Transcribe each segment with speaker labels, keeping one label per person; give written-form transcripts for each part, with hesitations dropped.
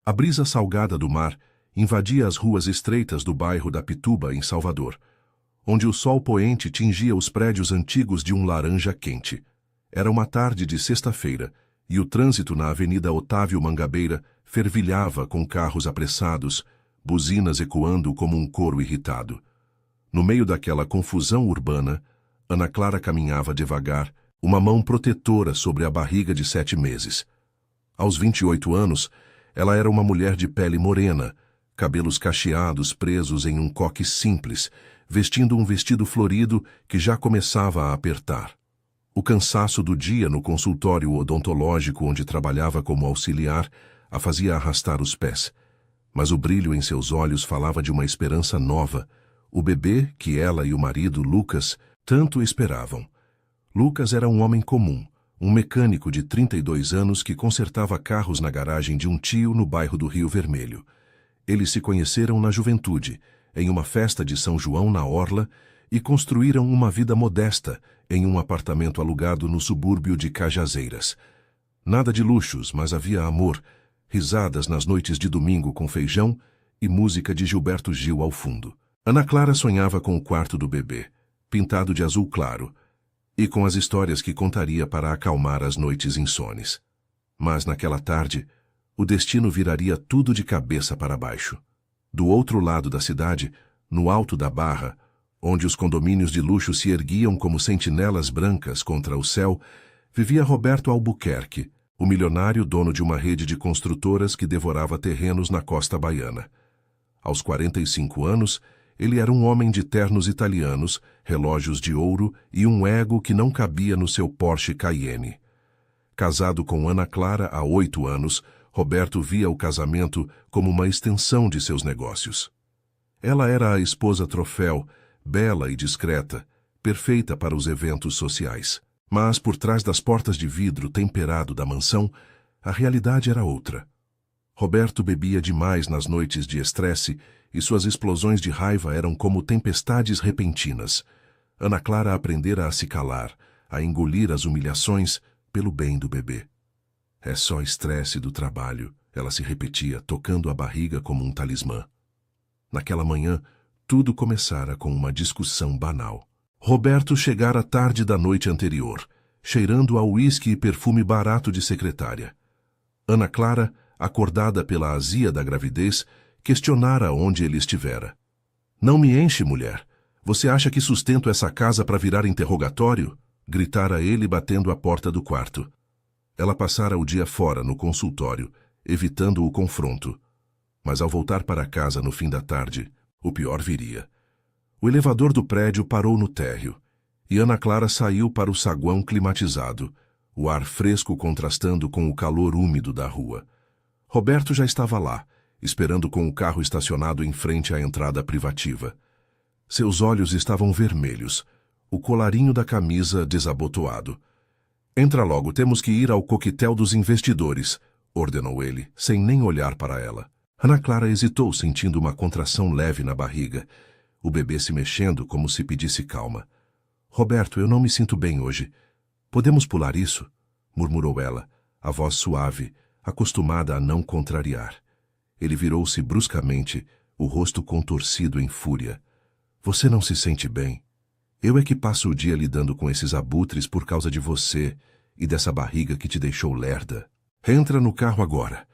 Speaker 1: A brisa salgada do mar invadia as ruas estreitas do bairro da Pituba, em Salvador, onde o sol poente tingia os prédios antigos de um laranja quente. Era uma tarde de sexta-feira, e o trânsito na Avenida Otávio Mangabeira fervilhava com carros apressados, buzinas ecoando como um coro irritado. No meio daquela confusão urbana, Ana Clara caminhava devagar, uma mão protetora sobre a barriga de 7 meses. Aos 28 anos, ela era uma mulher de pele morena, cabelos cacheados presos em um coque simples, vestindo um vestido florido que já começava a apertar. O cansaço do dia no consultório odontológico onde trabalhava como auxiliar a fazia arrastar os pés, mas o brilho em seus olhos falava de uma esperança nova, o bebê que ela e o marido, Lucas, tanto esperavam. Lucas era um homem comum, um mecânico de 32 anos que consertava carros na garagem de um tio no bairro do Rio Vermelho. Eles se conheceram na juventude, em uma festa de São João na Orla, e construíram uma vida modesta em um apartamento alugado no subúrbio de Cajazeiras. Nada de luxos, mas havia amor, risadas nas noites de domingo com feijão e música de Gilberto Gil ao fundo. Ana Clara sonhava com o quarto do bebê, pintado de azul claro, e com as histórias que contaria para acalmar as noites insones. Mas naquela tarde, o destino viraria tudo de cabeça para baixo. Do outro lado da cidade, no alto da Barra, onde os condomínios de luxo se erguiam como sentinelas brancas contra o céu, vivia Roberto Albuquerque, o milionário dono de uma rede de construtoras que devorava terrenos na costa baiana. Aos 45 anos, ele era um homem de ternos italianos, relógios de ouro e um ego que não cabia no seu Porsche Cayenne. Casado com Ana Clara há 8 anos, Roberto via o casamento como uma extensão de seus negócios. Ela era a esposa troféu, bela e discreta, perfeita para os eventos sociais. Mas por trás das portas de vidro temperado da mansão, a realidade era outra. Roberto bebia demais nas noites de estresse e suas explosões de raiva eram como tempestades repentinas. Ana Clara aprendera a se calar, a engolir as humilhações pelo bem do bebê. É só estresse do trabalho, ela se repetia, tocando a barriga como um talismã. Naquela manhã, tudo começara com uma discussão banal. Roberto chegara tarde da noite anterior, cheirando a uísque e perfume barato de secretária. Ana Clara, acordada pela azia da gravidez, questionara onde ele estivera. "Não me enche, mulher. Você acha que sustento essa casa para virar interrogatório?" Gritara ele, batendo a porta do quarto. Ela passara o dia fora, no consultório, evitando o confronto. Mas ao voltar para casa no fim da tarde, o pior viria. O elevador do prédio parou no térreo, e Ana Clara saiu para o saguão climatizado, o ar fresco contrastando com o calor úmido da rua. Roberto já estava lá, esperando com o carro estacionado em frente à entrada privativa. Seus olhos estavam vermelhos, o colarinho da camisa desabotoado. "Entra logo, temos que ir ao coquetel dos investidores", ordenou ele, sem nem olhar para ela. Ana Clara hesitou, sentindo uma contração leve na barriga, o bebê se mexendo como se pedisse calma. "Roberto, eu não me sinto bem hoje. Podemos pular isso?" murmurou ela, a voz suave, acostumada a não contrariar. Ele virou-se bruscamente, o rosto contorcido em fúria. "Você não se sente bem? Eu é que passo o dia lidando com esses abutres por causa de você e dessa barriga que te deixou lerda. Entra no carro agora."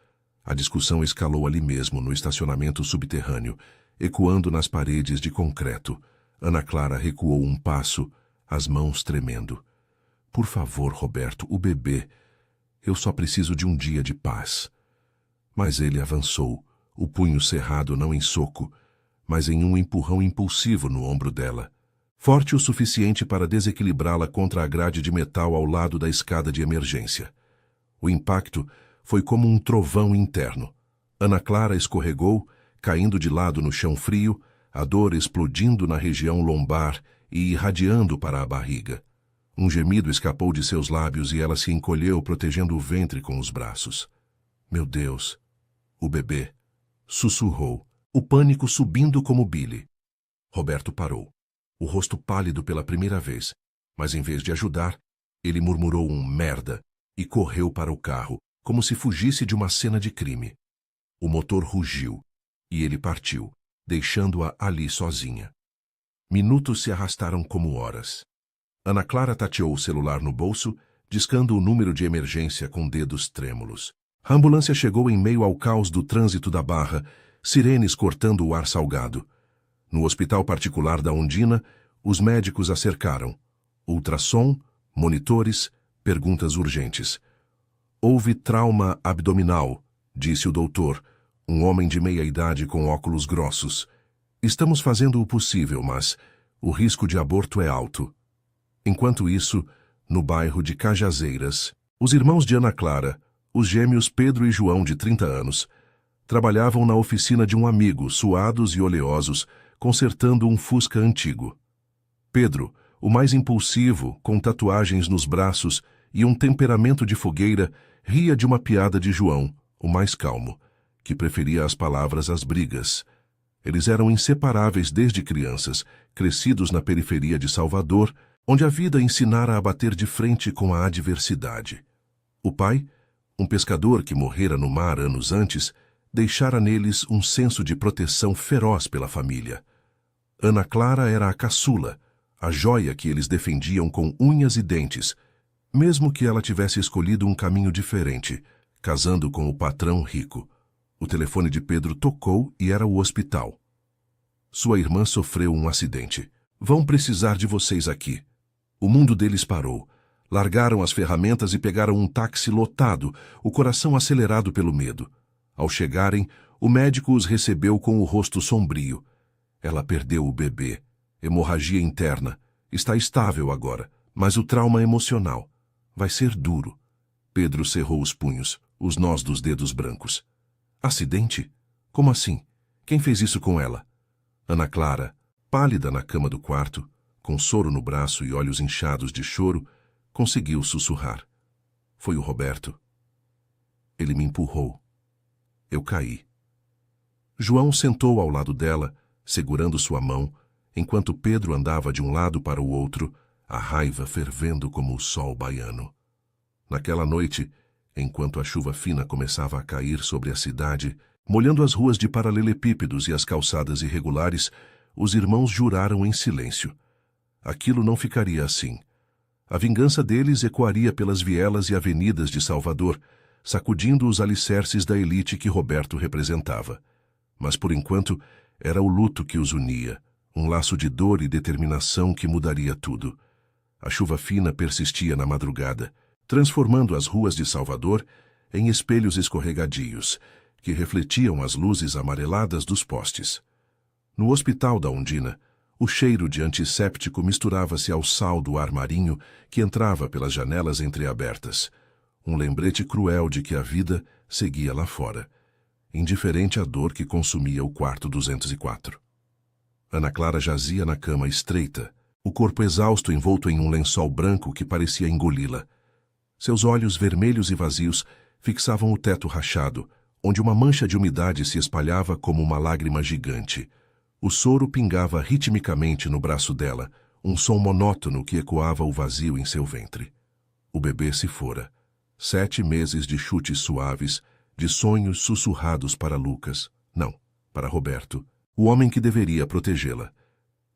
Speaker 1: A discussão escalou ali mesmo, no estacionamento subterrâneo, ecoando nas paredes de concreto. Ana Clara recuou um passo, as mãos tremendo. "Por favor, Roberto, o bebê. Eu só preciso de um dia de paz." Mas ele avançou, o punho cerrado não em soco, mas em um empurrão impulsivo no ombro dela, forte o suficiente para desequilibrá-la contra a grade de metal ao lado da escada de emergência. O impacto foi como um trovão interno. Ana Clara escorregou, caindo de lado no chão frio, a dor explodindo na região lombar e irradiando para a barriga. Um gemido escapou de seus lábios e ela se encolheu, protegendo o ventre com os braços. "Meu Deus! O bebê!" sussurrou, o pânico subindo como bile. Roberto parou, o rosto pálido pela primeira vez, mas em vez de ajudar, ele murmurou um merda e correu para o carro, como se fugisse de uma cena de crime. O motor rugiu, e ele partiu, deixando-a ali sozinha. Minutos se arrastaram como horas. Ana Clara tateou o celular no bolso, discando o número de emergência com dedos trêmulos. A ambulância chegou em meio ao caos do trânsito da Barra, sirenes cortando o ar salgado. No hospital particular da Ondina, os médicos a cercaram. Ultrassom, monitores, perguntas urgentes. Houve trauma abdominal, disse o doutor, um homem de meia-idade com óculos grossos. Estamos fazendo o possível, mas o risco de aborto é alto. Enquanto isso, no bairro de Cajazeiras, os irmãos de Ana Clara, os gêmeos Pedro e João, de 30 anos, trabalhavam na oficina de um amigo, suados e oleosos, consertando um Fusca antigo. Pedro, o mais impulsivo, com tatuagens nos braços e um temperamento de fogueira, ria de uma piada de João, o mais calmo, que preferia as palavras às brigas. Eles eram inseparáveis desde crianças, crescidos na periferia de Salvador, onde a vida ensinara a bater de frente com a adversidade. O pai, um pescador que morrera no mar anos antes, deixara neles um senso de proteção feroz pela família. Ana Clara era a caçula, a joia que eles defendiam com unhas e dentes, mesmo que ela tivesse escolhido um caminho diferente, casando com o patrão rico. O telefone de Pedro tocou e era o hospital. Sua irmã sofreu um acidente. Vão precisar de vocês aqui. O mundo deles parou. Largaram as ferramentas e pegaram um táxi lotado, o coração acelerado pelo medo. Ao chegarem, o médico os recebeu com o rosto sombrio. Ela perdeu o bebê. Hemorragia interna. Está estável agora, mas o trauma emocional vai ser duro. Pedro cerrou os punhos, os nós dos dedos brancos. Acidente? Como assim? Quem fez isso com ela? Ana Clara, pálida na cama do quarto, com soro no braço e olhos inchados de choro, conseguiu sussurrar. Foi o Roberto. Ele me empurrou. Eu caí. João sentou ao lado dela, segurando sua mão, enquanto Pedro andava de um lado para o outro, a raiva fervendo como o sol baiano. Naquela noite, enquanto a chuva fina começava a cair sobre a cidade, molhando as ruas de paralelepípedos e as calçadas irregulares, os irmãos juraram em silêncio. Aquilo não ficaria assim. A vingança deles ecoaria pelas vielas e avenidas de Salvador, sacudindo os alicerces da elite que Roberto representava. Mas, por enquanto, era o luto que os unia, um laço de dor e determinação que mudaria tudo. A chuva fina persistia na madrugada, transformando as ruas de Salvador em espelhos escorregadios, que refletiam as luzes amareladas dos postes. No hospital da Ondina, o cheiro de antisséptico misturava-se ao sal do ar marinho que entrava pelas janelas entreabertas. Um lembrete cruel de que a vida seguia lá fora, indiferente à dor que consumia o quarto 204. Ana Clara jazia na cama estreita, o corpo exausto envolto em um lençol branco que parecia engoli-la. Seus olhos vermelhos e vazios fixavam o teto rachado, onde uma mancha de umidade se espalhava como uma lágrima gigante. O soro pingava ritmicamente no braço dela, um som monótono que ecoava o vazio em seu ventre. O bebê se fora. 7 meses de chutes suaves, de sonhos sussurrados para Lucas, não, para Roberto, o homem que deveria protegê-la.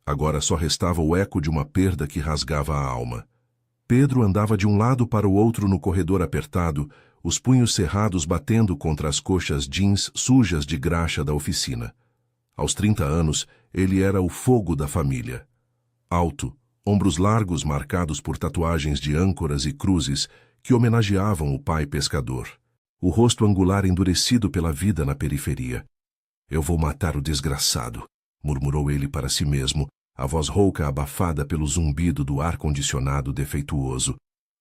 Speaker 1: Agora só restava o eco de uma perda que rasgava a alma. Pedro andava de um lado para o outro no corredor apertado, os punhos cerrados batendo contra as coxas jeans sujas de graxa da oficina. Aos 30 anos, ele era o fogo da família. Alto, ombros largos marcados por tatuagens de âncoras e cruzes que homenageavam o pai pescador. O rosto angular endurecido pela vida na periferia. Eu vou matar o desgraçado, murmurou ele para si mesmo, a voz rouca abafada pelo zumbido do ar-condicionado defeituoso.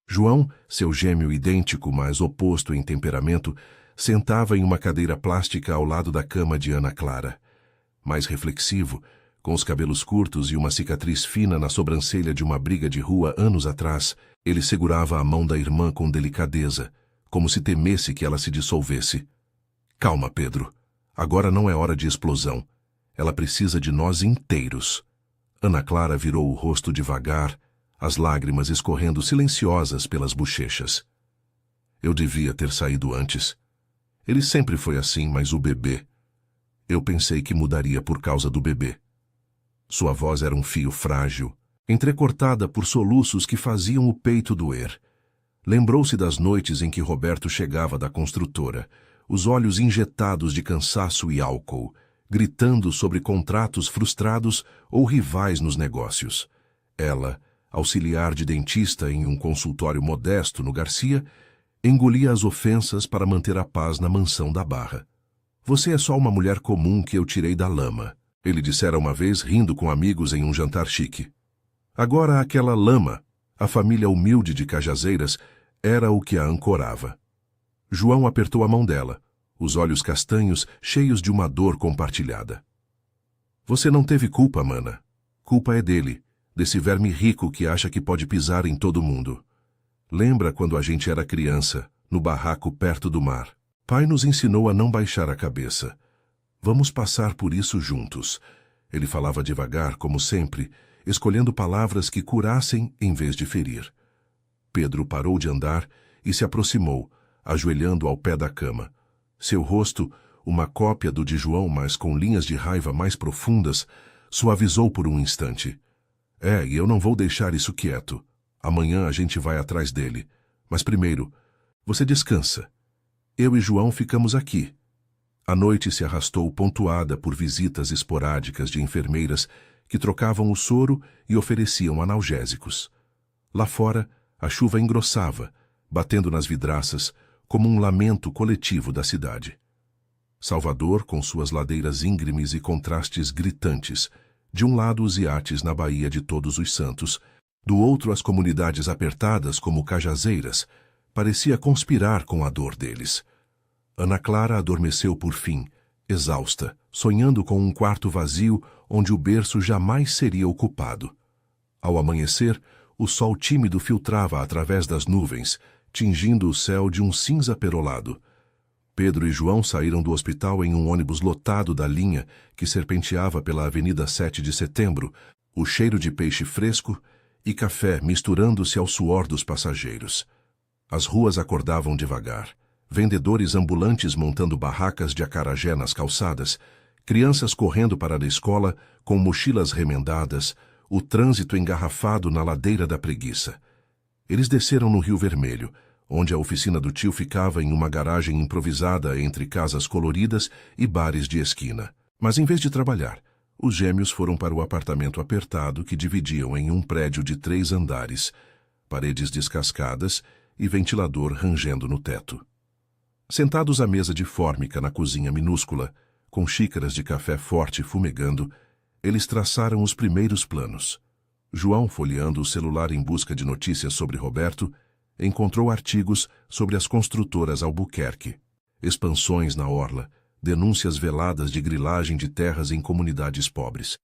Speaker 1: João, seu gêmeo idêntico, mas oposto em temperamento, sentava em uma cadeira plástica ao lado da cama de Ana Clara. Mais reflexivo, com os cabelos curtos e uma cicatriz fina na sobrancelha de uma briga de rua anos atrás, ele segurava a mão da irmã com delicadeza, como se temesse que ela se dissolvesse. Calma, Pedro. Agora não é hora de explosão. Ela precisa de nós inteiros. Ana Clara virou o rosto devagar, as lágrimas escorrendo silenciosas pelas bochechas. Eu devia ter saído antes. Ele sempre foi assim, mas o bebê... Eu pensei que mudaria por causa do bebê. Sua voz era um fio frágil, entrecortada por soluços que faziam o peito doer. Lembrou-se das noites em que Roberto chegava da construtora, os olhos injetados de cansaço e álcool, gritando sobre contratos frustrados ou rivais nos negócios. Ela, auxiliar de dentista em um consultório modesto no Garcia, engolia as ofensas para manter a paz na mansão da Barra. Você é só uma mulher comum que eu tirei da lama, ele dissera uma vez rindo com amigos em um jantar chique. Agora aquela lama, a família humilde de Cajazeiras, era o que a ancorava. João apertou a mão dela, os olhos castanhos cheios de uma dor compartilhada. Você não teve culpa, mana. Culpa é dele, desse verme rico que acha que pode pisar em todo mundo. Lembra quando a gente era criança, no barraco perto do mar? Pai nos ensinou a não baixar a cabeça. Vamos passar por isso juntos. Ele falava devagar, como sempre, escolhendo palavras que curassem em vez de ferir. Pedro parou de andar e se aproximou, ajoelhando ao pé da cama. Seu rosto, uma cópia do de João, mas com linhas de raiva mais profundas, suavizou por um instante. E eu não vou deixar isso quieto. Amanhã a gente vai atrás dele. Mas primeiro, você descansa. Eu e João ficamos aqui. A noite se arrastou pontuada por visitas esporádicas de enfermeiras que trocavam o soro e ofereciam analgésicos. Lá fora, a chuva engrossava, batendo nas vidraças, como um lamento coletivo da cidade. Salvador, com suas ladeiras íngremes e contrastes gritantes, de um lado os iates na Baía de Todos os Santos, do outro as comunidades apertadas como Cajazeiras, parecia conspirar com a dor deles. Ana Clara adormeceu por fim, exausta, sonhando com um quarto vazio onde o berço jamais seria ocupado. Ao amanhecer, o sol tímido filtrava através das nuvens, tingindo o céu de um cinza perolado. Pedro e João saíram do hospital em um ônibus lotado da linha que serpenteava pela Avenida 7 de Setembro, o cheiro de peixe fresco e café misturando-se ao suor dos passageiros. As ruas acordavam devagar. Vendedores ambulantes montando barracas de acarajé nas calçadas, crianças correndo para a escola com mochilas remendadas, o trânsito engarrafado na ladeira da preguiça. Eles desceram no Rio Vermelho, onde a oficina do tio ficava em uma garagem improvisada entre casas coloridas e bares de esquina. Mas em vez de trabalhar, os gêmeos foram para o apartamento apertado que dividiam em um prédio de 3 andares, paredes descascadas e ventilador rangendo no teto. Sentados à mesa de fórmica na cozinha minúscula, com xícaras de café forte fumegando, eles traçaram os primeiros planos. João, folheando o celular em busca de notícias sobre Roberto, encontrou artigos sobre as construtoras Albuquerque, expansões na orla, denúncias veladas de grilagem de terras em comunidades pobres.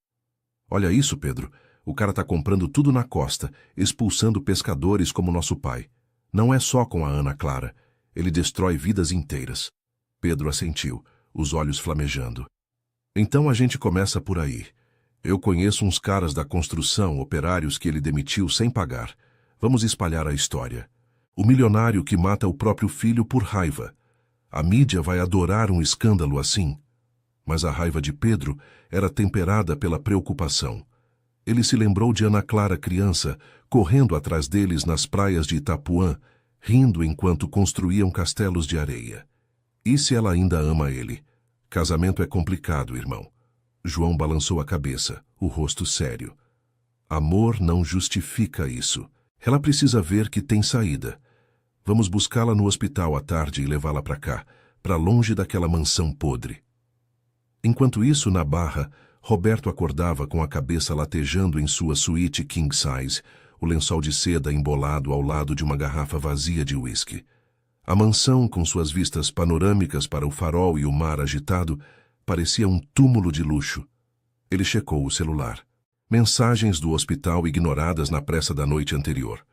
Speaker 1: Olha isso, Pedro, o cara tá comprando tudo na costa, expulsando pescadores como nosso pai. Não é só com a Ana Clara. Ele destrói vidas inteiras. Pedro assentiu, os olhos flamejando. Então a gente começa por aí. Eu conheço uns caras da construção, operários que ele demitiu sem pagar. Vamos espalhar a história. O milionário que mata o próprio filho por raiva. A mídia vai adorar um escândalo assim. Mas a raiva de Pedro era temperada pela preocupação. Ele se lembrou de Ana Clara criança, correndo atrás deles nas praias de Itapuã, rindo enquanto construíam castelos de areia. E se ela ainda ama ele? Casamento é complicado, irmão. João balançou a cabeça, o rosto sério. Amor não justifica isso. Ela precisa ver que tem saída. Vamos buscá-la no hospital à tarde e levá-la para cá, para longe daquela mansão podre. Enquanto isso, na Barra, Roberto acordava com a cabeça latejando em sua suíte king size, o lençol de seda embolado ao lado de uma garrafa vazia de uísque. A mansão, com suas vistas panorâmicas para o farol e o mar agitado, parecia um túmulo de luxo. Ele checou o celular. Mensagens do hospital ignoradas na pressa da noite anterior.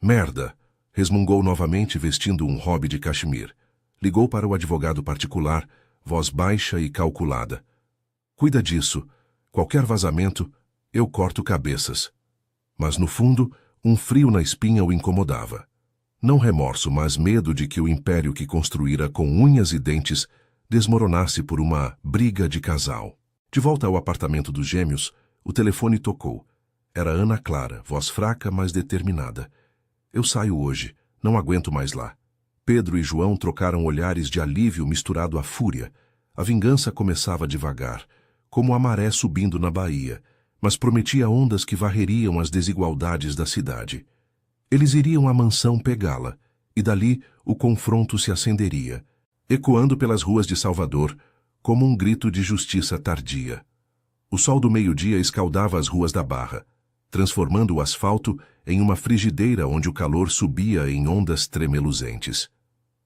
Speaker 1: Merda! Resmungou novamente vestindo um hobby de cachemir. Ligou para o advogado particular, voz baixa e calculada. Cuida disso. Qualquer vazamento, eu corto cabeças. Mas no fundo, um frio na espinha o incomodava. Não remorso, mas medo de que o império que construíra com unhas e dentes desmoronasse por uma briga de casal. De volta ao apartamento dos gêmeos, o telefone tocou. Era Ana Clara, voz fraca, mas determinada. Eu saio hoje, não aguento mais lá. Pedro e João trocaram olhares de alívio misturado à fúria. A vingança começava devagar, como a maré subindo na baía, mas prometia ondas que varreriam as desigualdades da cidade. Eles iriam à mansão pegá-la, e dali o confronto se acenderia, ecoando pelas ruas de Salvador, como um grito de justiça tardia. O sol do meio-dia escaldava as ruas da Barra, transformando o asfalto em uma frigideira onde o calor subia em ondas tremeluzentes.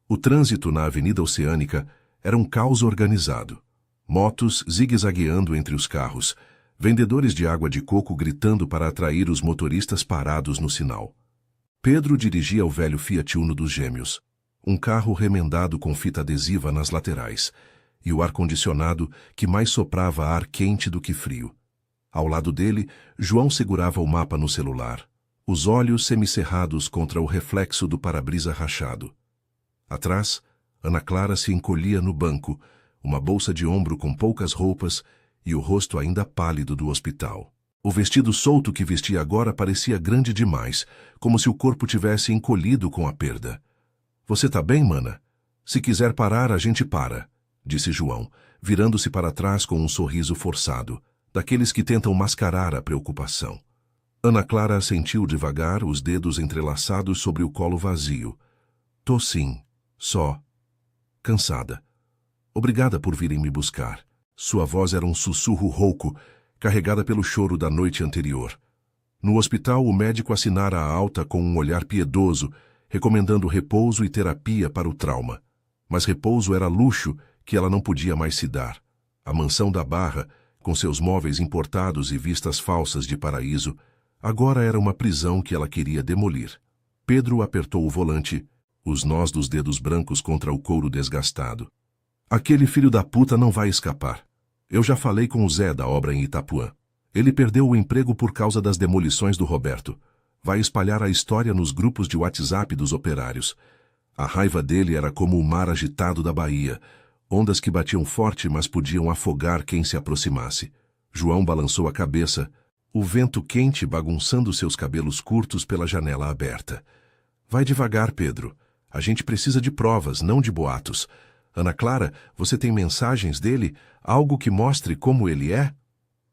Speaker 1: O trânsito na Avenida Oceânica era um caos organizado. Motos zigue-zagueando entre os carros, vendedores de água de coco gritando para atrair os motoristas parados no sinal. Pedro dirigia o velho Fiat Uno dos gêmeos, um carro remendado com fita adesiva nas laterais, e o ar-condicionado que mais soprava ar quente do que frio. Ao lado dele, João segurava o mapa no celular, os olhos semicerrados contra o reflexo do para-brisa rachado. Atrás, Ana Clara se encolhia no banco, uma bolsa de ombro com poucas roupas e o rosto ainda pálido do hospital. O vestido solto que vestia agora parecia grande demais, como se o corpo tivesse encolhido com a perda. "Você tá bem, mana? Se quiser parar, a gente para", disse João, virando-se para trás com um sorriso forçado, daqueles que tentam mascarar a preocupação. Ana Clara assentiu devagar, os dedos entrelaçados sobre o colo vazio. "Tô sim, só cansada. Obrigada por virem me buscar." Sua voz era um sussurro rouco, carregada pelo choro da noite anterior. No hospital, o médico assinara a alta com um olhar piedoso, recomendando repouso e terapia para o trauma. Mas repouso era luxo que ela não podia mais se dar. A mansão da Barra, com seus móveis importados e vistas falsas de paraíso, agora era uma prisão que ela queria demolir. Pedro apertou o volante, os nós dos dedos brancos contra o couro desgastado. "Aquele filho da puta não vai escapar. Eu já falei com o Zé da obra em Itapuã. Ele perdeu o emprego por causa das demolições do Roberto. Vai espalhar a história nos grupos de WhatsApp dos operários. A raiva dele era como o mar agitado da Bahia, ondas que batiam forte, mas podiam afogar quem se aproximasse." João balançou a cabeça, o vento quente bagunçando seus cabelos curtos pela janela aberta. "Vai devagar, Pedro. A gente precisa de provas, não de boatos. Ana Clara, você tem mensagens dele? Algo que mostre como ele é?"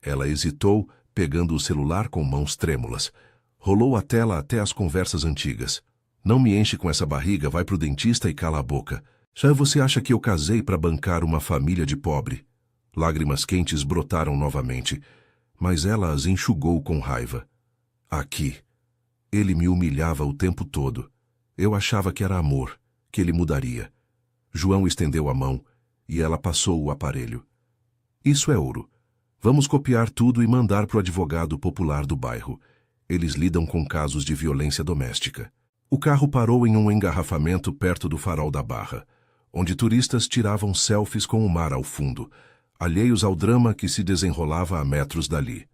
Speaker 1: Ela hesitou, pegando o celular com mãos trêmulas. Rolou a tela até as conversas antigas. "Não me enche com essa barriga, vai pro dentista e cala a boca. Já você acha que eu casei para bancar uma família de pobre?" Lágrimas quentes brotaram novamente, mas ela as enxugou com raiva. "Aqui. Ele me humilhava o tempo todo. Eu achava que era amor, que ele mudaria." João estendeu a mão e ela passou o aparelho. "Isso é ouro. Vamos copiar tudo e mandar para o advogado popular do bairro. Eles lidam com casos de violência doméstica." O carro parou em um engarrafamento perto do farol da Barra, onde turistas tiravam selfies com o mar ao fundo, alheios ao drama que se desenrolava a metros dali.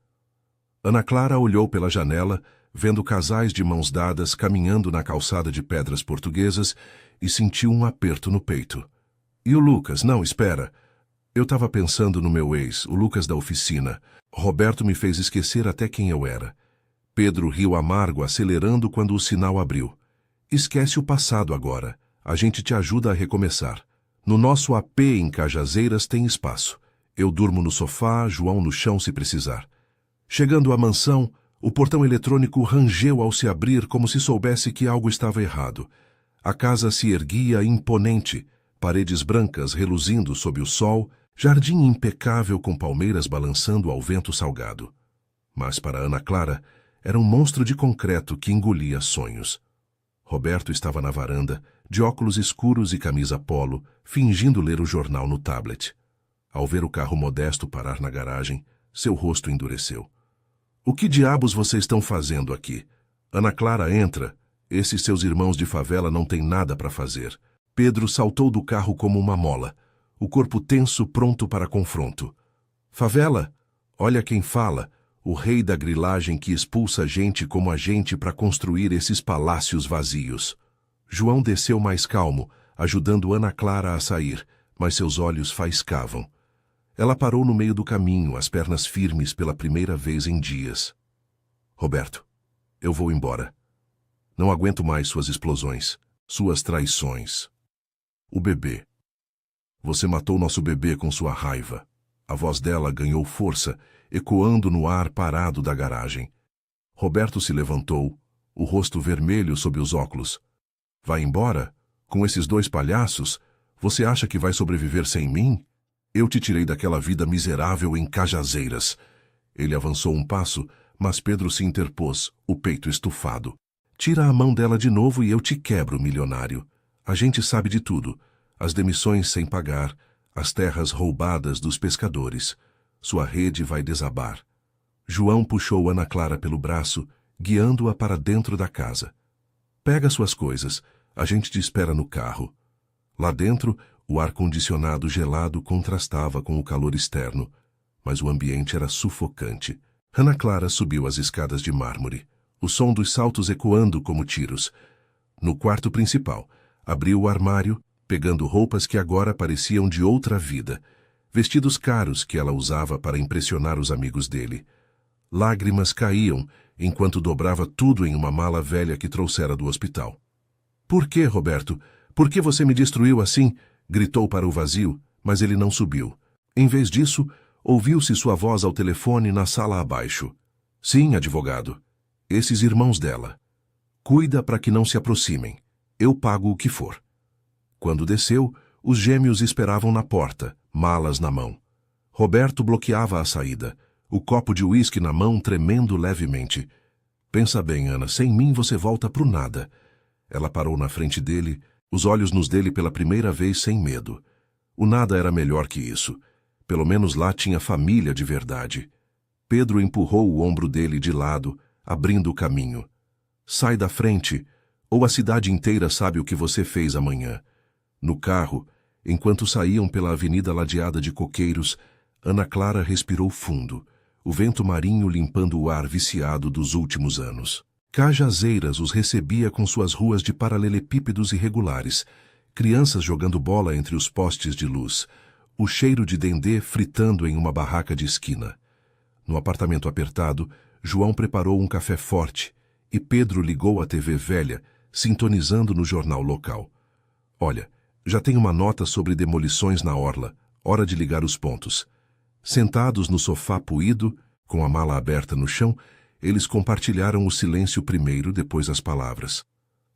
Speaker 1: Ana Clara olhou pela janela, vendo casais de mãos dadas caminhando na calçada de pedras portuguesas, e sentiu um aperto no peito. "E o Lucas? Não, espera. Eu estava pensando no meu ex, o Lucas da oficina. Roberto me fez esquecer até quem eu era." Pedro riu amargo, acelerando quando o sinal abriu. "Esquece o passado agora. A gente te ajuda a recomeçar. No nosso AP em Cajazeiras tem espaço. Eu durmo no sofá, João no chão se precisar." Chegando à mansão, o portão eletrônico rangeu ao se abrir como se soubesse que algo estava errado. A casa se erguia imponente, paredes brancas reluzindo sob o sol, jardim impecável com palmeiras balançando ao vento salgado. Mas para Ana Clara, era um monstro de concreto que engolia sonhos. Roberto estava na varanda, de óculos escuros e camisa polo, fingindo ler o jornal no tablet. Ao ver o carro modesto parar na garagem, seu rosto endureceu. "O que diabos vocês estão fazendo aqui? Ana Clara, entra. Esses seus irmãos de favela não têm nada para fazer." Pedro saltou do carro como uma mola, o corpo tenso pronto para confronto. "Favela? Olha quem fala, o rei da grilagem que expulsa gente como a gente para construir esses palácios vazios." João desceu mais calmo, ajudando Ana Clara a sair, mas seus olhos faiscavam. Ela parou no meio do caminho, as pernas firmes pela primeira vez em dias. Roberto, eu vou embora. Não aguento mais suas explosões, suas traições. O bebê. Você matou nosso bebê com sua raiva. A voz dela ganhou força, ecoando no ar parado da garagem. Roberto se levantou, o rosto vermelho sob os óculos. Vai embora? Com esses dois palhaços? Você acha que vai sobreviver sem mim? Eu te tirei daquela vida miserável em Cajazeiras. Ele avançou um passo, mas Pedro se interpôs, o peito estufado. Tira a mão dela de novo e eu te quebro, milionário. A gente sabe de tudo. As demissões sem pagar, as terras roubadas dos pescadores. Sua rede vai desabar. João puxou Ana Clara pelo braço, guiando-a para dentro da casa. Pega suas coisas, a gente te espera no carro. Lá dentro, o ar-condicionado gelado contrastava com o calor externo, mas o ambiente era sufocante. Ana Clara subiu as escadas de mármore, o som dos saltos ecoando como tiros. No quarto principal, abriu o armário, pegando roupas que agora pareciam de outra vida, vestidos caros que ela usava para impressionar os amigos dele. Lágrimas caíam enquanto dobrava tudo em uma mala velha que trouxera do hospital. Por que, Roberto? Por que você me destruiu assim? Gritou para o vazio, mas ele não subiu. Em vez disso, ouviu-se sua voz ao telefone na sala abaixo. Sim, advogado. Esses irmãos dela. Cuida para que não se aproximem. Eu pago o que for. Quando desceu, os gêmeos esperavam na porta, malas na mão. Roberto bloqueava a saída, o copo de uísque na mão tremendo levemente. Pensa bem, Ana, sem mim você volta pro nada. Ela parou na frente dele, os olhos nos dele pela primeira vez sem medo. O nada era melhor que isso. Pelo menos lá tinha família de verdade. Pedro empurrou o ombro dele de lado, abrindo o caminho. Sai da frente, ou a cidade inteira sabe o que você fez amanhã. No carro, enquanto saíam pela avenida ladeada de coqueiros, Ana Clara respirou fundo, o vento marinho limpando o ar viciado dos últimos anos. Cajazeiras os recebia com suas ruas de paralelepípedos irregulares, crianças jogando bola entre os postes de luz, o cheiro de dendê fritando em uma barraca de esquina. No apartamento apertado, João preparou um café forte e Pedro ligou a TV velha, sintonizando no jornal local. Olha, já tem uma nota sobre demolições na orla, hora de ligar os pontos. Sentados no sofá puído, com a mala aberta no chão, eles compartilharam o silêncio primeiro, depois as palavras.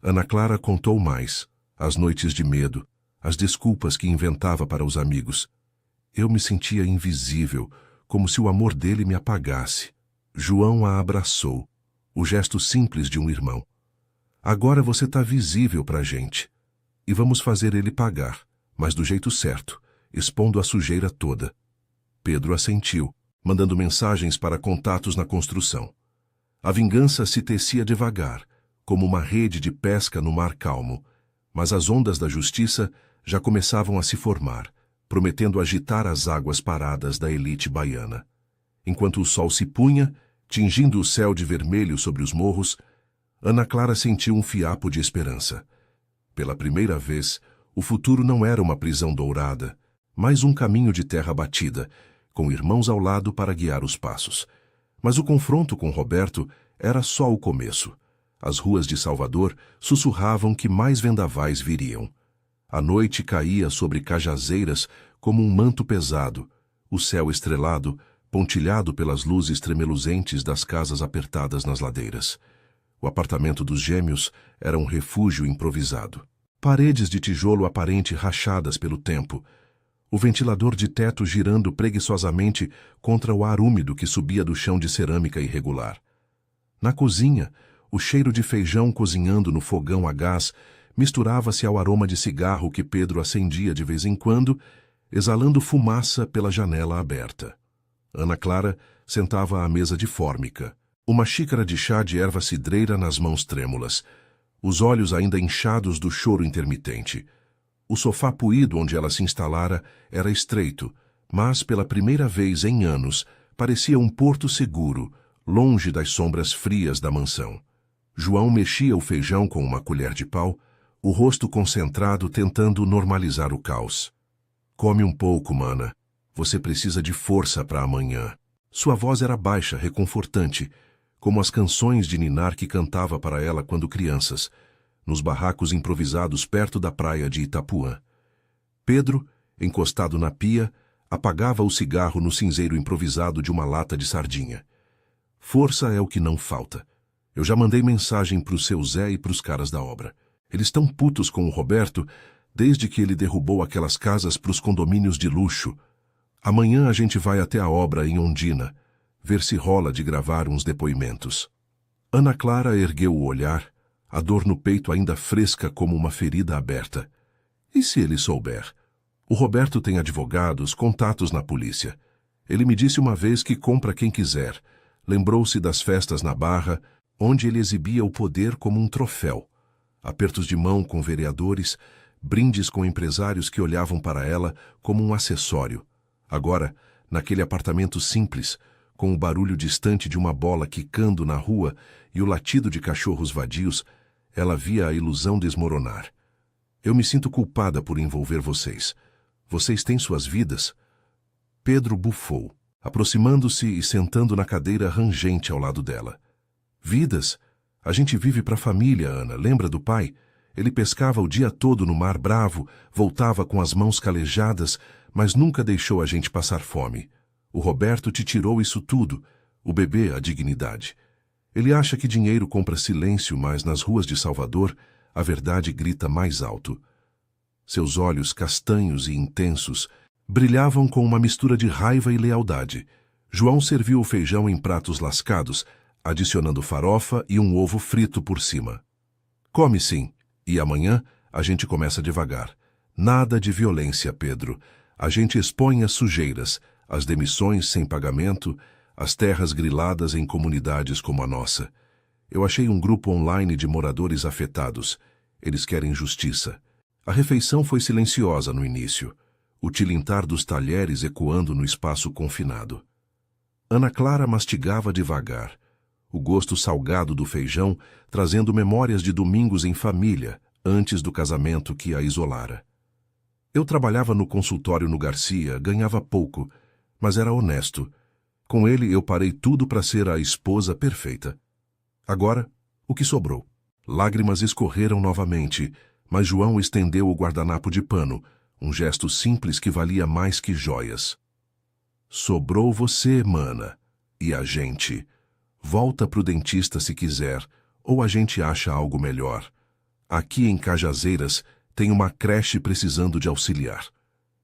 Speaker 1: Ana Clara contou mais, as noites de medo, as desculpas que inventava para os amigos. Eu me sentia invisível, como se o amor dele me apagasse. João a abraçou, o gesto simples de um irmão. Agora você está visível para a gente. E vamos fazer ele pagar, mas do jeito certo, expondo a sujeira toda. Pedro assentiu, mandando mensagens para contatos na construção. A vingança se tecia devagar, como uma rede de pesca no mar calmo, mas as ondas da justiça já começavam a se formar, prometendo agitar as águas paradas da elite baiana. Enquanto o sol se punha, tingindo o céu de vermelho sobre os morros, Ana Clara sentiu um fiapo de esperança. Pela primeira vez, o futuro não era uma prisão dourada, mas um caminho de terra batida, com irmãos ao lado para guiar os passos. Mas o confronto com Roberto era só o começo. As ruas de Salvador sussurravam que mais vendavais viriam. A noite caía sobre Cajazeiras como um manto pesado, o céu estrelado, pontilhado pelas luzes tremeluzentes das casas apertadas nas ladeiras. O apartamento dos gêmeos era um refúgio improvisado. Paredes de tijolo aparente rachadas pelo tempo, o ventilador de teto girando preguiçosamente contra o ar úmido que subia do chão de cerâmica irregular. Na cozinha, o cheiro de feijão cozinhando no fogão a gás misturava-se ao aroma de cigarro que Pedro acendia de vez em quando, exalando fumaça pela janela aberta. Ana Clara sentava à mesa de fórmica, uma xícara de chá de erva cidreira nas mãos trêmulas, os olhos ainda inchados do choro intermitente. O sofá puído onde ela se instalara era estreito, mas pela primeira vez em anos parecia um porto seguro, longe das sombras frias da mansão. João mexia o feijão com uma colher de pau, o rosto concentrado tentando normalizar o caos. Come um pouco, mana. Você precisa de força para amanhã. Sua voz era baixa, reconfortante, como as canções de ninar que cantava para ela quando crianças, nos barracos improvisados perto da praia de Itapuã. Pedro, encostado na pia, apagava o cigarro no cinzeiro improvisado de uma lata de sardinha. Força é o que não falta. Eu já mandei mensagem pro seu Zé e pros caras da obra. Eles estão putos com o Roberto desde que ele derrubou aquelas casas pros condomínios de luxo. Amanhã a gente vai até a obra em Ondina, ver se rola de gravar uns depoimentos. Ana Clara ergueu o olhar, a dor no peito ainda fresca como uma ferida aberta. E se ele souber? O Roberto tem advogados, contatos na polícia. Ele me disse uma vez que compra quem quiser. Lembrou-se das festas na Barra, onde ele exibia o poder como um troféu. Apertos de mão com vereadores, brindes com empresários que olhavam para ela como um acessório. Agora, naquele apartamento simples, com o barulho distante de uma bola quicando na rua e o latido de cachorros vadios, ela via a ilusão desmoronar. Eu me sinto culpada por envolver vocês. Vocês têm suas vidas? Pedro bufou, aproximando-se e sentando na cadeira rangente ao lado dela. Vidas? A gente vive para a família, Ana. Lembra do pai? Ele pescava o dia todo no mar bravo, voltava com as mãos calejadas, mas nunca deixou a gente passar fome. O Roberto te tirou isso tudo, o bebê, a dignidade. Ele acha que dinheiro compra silêncio, mas nas ruas de Salvador, a verdade grita mais alto. Seus olhos castanhos e intensos brilhavam com uma mistura de raiva e lealdade. João serviu o feijão em pratos lascados, adicionando farofa e um ovo frito por cima. Come sim, e amanhã a gente começa devagar. Nada de violência, Pedro. A gente expõe as sujeiras, as demissões sem pagamento, as terras griladas em comunidades como a nossa. Eu achei um grupo online de moradores afetados. Eles querem justiça. A refeição foi silenciosa no início, o tilintar dos talheres ecoando no espaço confinado. Ana Clara mastigava devagar, o gosto salgado do feijão trazendo memórias de domingos em família, antes do casamento que a isolara. Eu trabalhava no consultório no Garcia, ganhava pouco, mas era honesto. Com ele eu parei tudo para ser a esposa perfeita. Agora, o que sobrou? Lágrimas escorreram novamente, mas João estendeu o guardanapo de pano, um gesto simples que valia mais que joias. Sobrou você, mana. E a gente? Volta pro dentista se quiser, ou a gente acha algo melhor. Aqui em Cajazeiras tem uma creche precisando de auxiliar.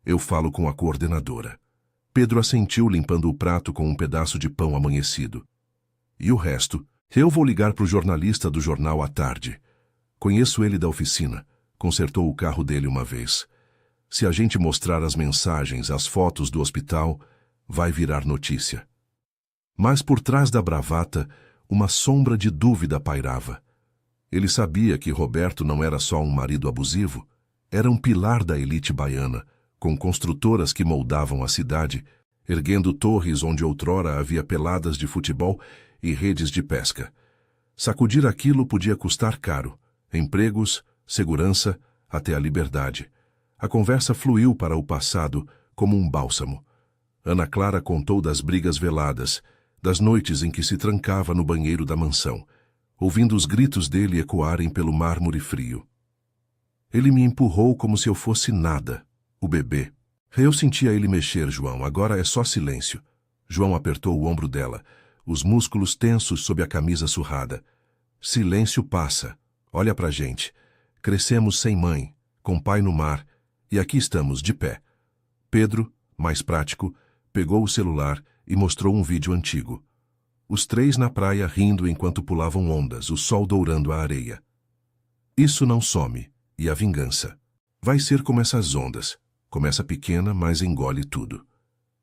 Speaker 1: Eu falo com a coordenadora. Pedro assentiu limpando o prato com um pedaço de pão amanhecido. E o resto? Eu vou ligar pro jornalista do jornal à tarde. Conheço ele da oficina. Consertou o carro dele uma vez. Se a gente mostrar as mensagens, as fotos do hospital, vai virar notícia. Mas por trás da bravata, uma sombra de dúvida pairava. Ele sabia que Roberto não era só um marido abusivo, era um pilar da elite baiana, com construtoras que moldavam a cidade, erguendo torres onde outrora havia peladas de futebol e redes de pesca. Sacudir aquilo podia custar caro, empregos, segurança, até a liberdade. A conversa fluiu para o passado como um bálsamo. Ana Clara contou das brigas veladas, das noites em que se trancava no banheiro da mansão, ouvindo os gritos dele ecoarem pelo mármore frio. Ele me empurrou como se eu fosse nada, o bebê. Eu sentia ele mexer, João, agora é só silêncio. João apertou o ombro dela, os músculos tensos sob a camisa surrada. Silêncio passa. Olha pra gente. Crescemos sem mãe, com pai no mar, e aqui estamos, de pé. Pedro, mais prático, pegou o celular e mostrou um vídeo antigo. Os três na praia rindo enquanto pulavam ondas, o sol dourando a areia. Isso não some, e a vingança. Vai ser como essas ondas. Começa pequena, mas engole tudo.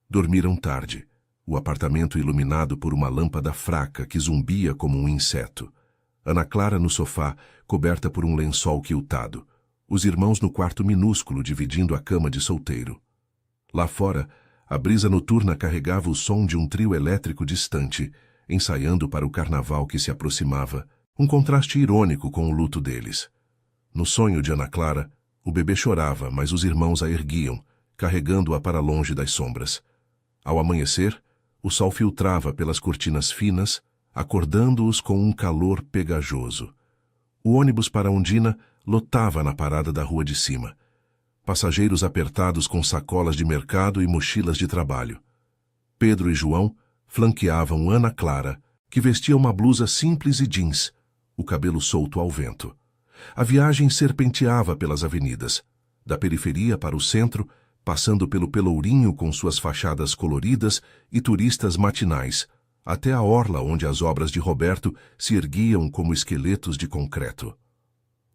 Speaker 1: Dormiram tarde, o apartamento iluminado por uma lâmpada fraca que zumbia como um inseto. Ana Clara no sofá, coberta por um lençol quiltado. Os irmãos no quarto minúsculo dividindo a cama de solteiro. Lá fora, a brisa noturna carregava o som de um trio elétrico distante, ensaiando para o carnaval que se aproximava, um contraste irônico com o luto deles. No sonho de Ana Clara, o bebê chorava, mas os irmãos a erguiam, carregando-a para longe das sombras. Ao amanhecer, o sol filtrava pelas cortinas finas, acordando-os com um calor pegajoso. O ônibus para Ondina lotava na parada da rua de cima. Passageiros apertados com sacolas de mercado e mochilas de trabalho. Pedro e João flanqueavam Ana Clara, que vestia uma blusa simples e jeans, o cabelo solto ao vento. A viagem serpenteava pelas avenidas, da periferia para o centro, passando pelo Pelourinho com suas fachadas coloridas e turistas matinais, até a orla onde as obras de Roberto se erguiam como esqueletos de concreto.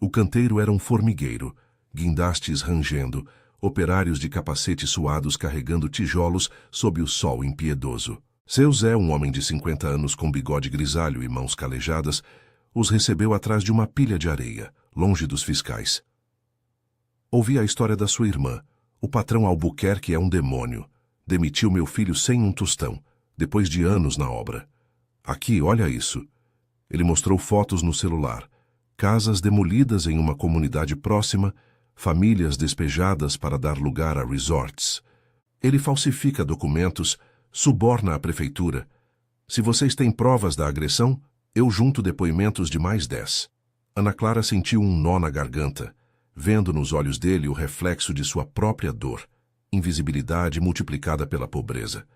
Speaker 1: O canteiro era um formigueiro, guindastes rangendo, operários de capacetes suados carregando tijolos sob o sol impiedoso. Seu Zé, um homem de 50 anos com bigode grisalho e mãos calejadas, os recebeu atrás de uma pilha de areia, longe dos fiscais. Ouvi a história da sua irmã. O patrão Albuquerque é um demônio. Demitiu meu filho sem um tostão, depois de anos na obra. Aqui, olha isso. Ele mostrou fotos no celular. Casas demolidas em uma comunidade próxima, famílias despejadas para dar lugar a resorts. Ele falsifica documentos, suborna a prefeitura. Se vocês têm provas da agressão, eu junto depoimentos de mais 10. Ana Clara sentiu um nó na garganta, vendo nos olhos dele o reflexo de sua própria dor, invisibilidade multiplicada pela pobreza.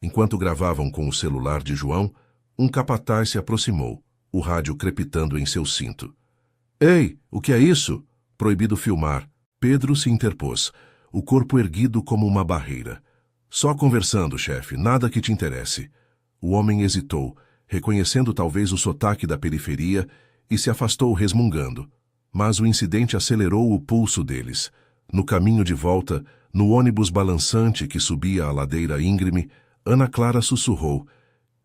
Speaker 1: Enquanto gravavam com o celular de João, um capataz se aproximou, o rádio crepitando em seu cinto. Ei, o que é isso? Proibido filmar. Pedro se interpôs, o corpo erguido como uma barreira. Só conversando, chefe, nada que te interesse. O homem hesitou, reconhecendo talvez o sotaque da periferia, e se afastou resmungando. Mas o incidente acelerou o pulso deles. No caminho de volta, no ônibus balançante que subia a ladeira íngreme, Ana Clara sussurrou.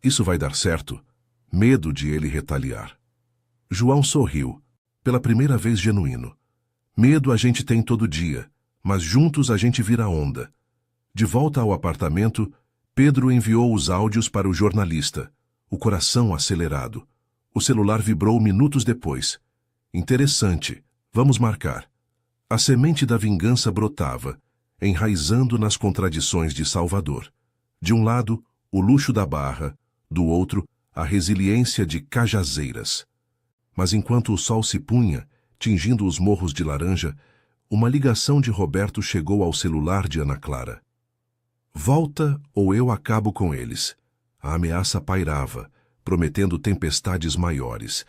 Speaker 1: Isso vai dar certo? Medo de ele retaliar. João sorriu, pela primeira vez genuíno. Medo a gente tem todo dia, mas juntos a gente vira onda. De volta ao apartamento, Pedro enviou os áudios para o jornalista, o coração acelerado. O celular vibrou minutos depois. Interessante, vamos marcar. A semente da vingança brotava, enraizando nas contradições de Salvador. De um lado, o luxo da Barra, do outro, a resiliência de Cajazeiras. Mas enquanto o sol se punha, tingindo os morros de laranja, uma ligação de Roberto chegou ao celular de Ana Clara. Volta ou eu acabo com eles. A ameaça pairava, prometendo tempestades maiores,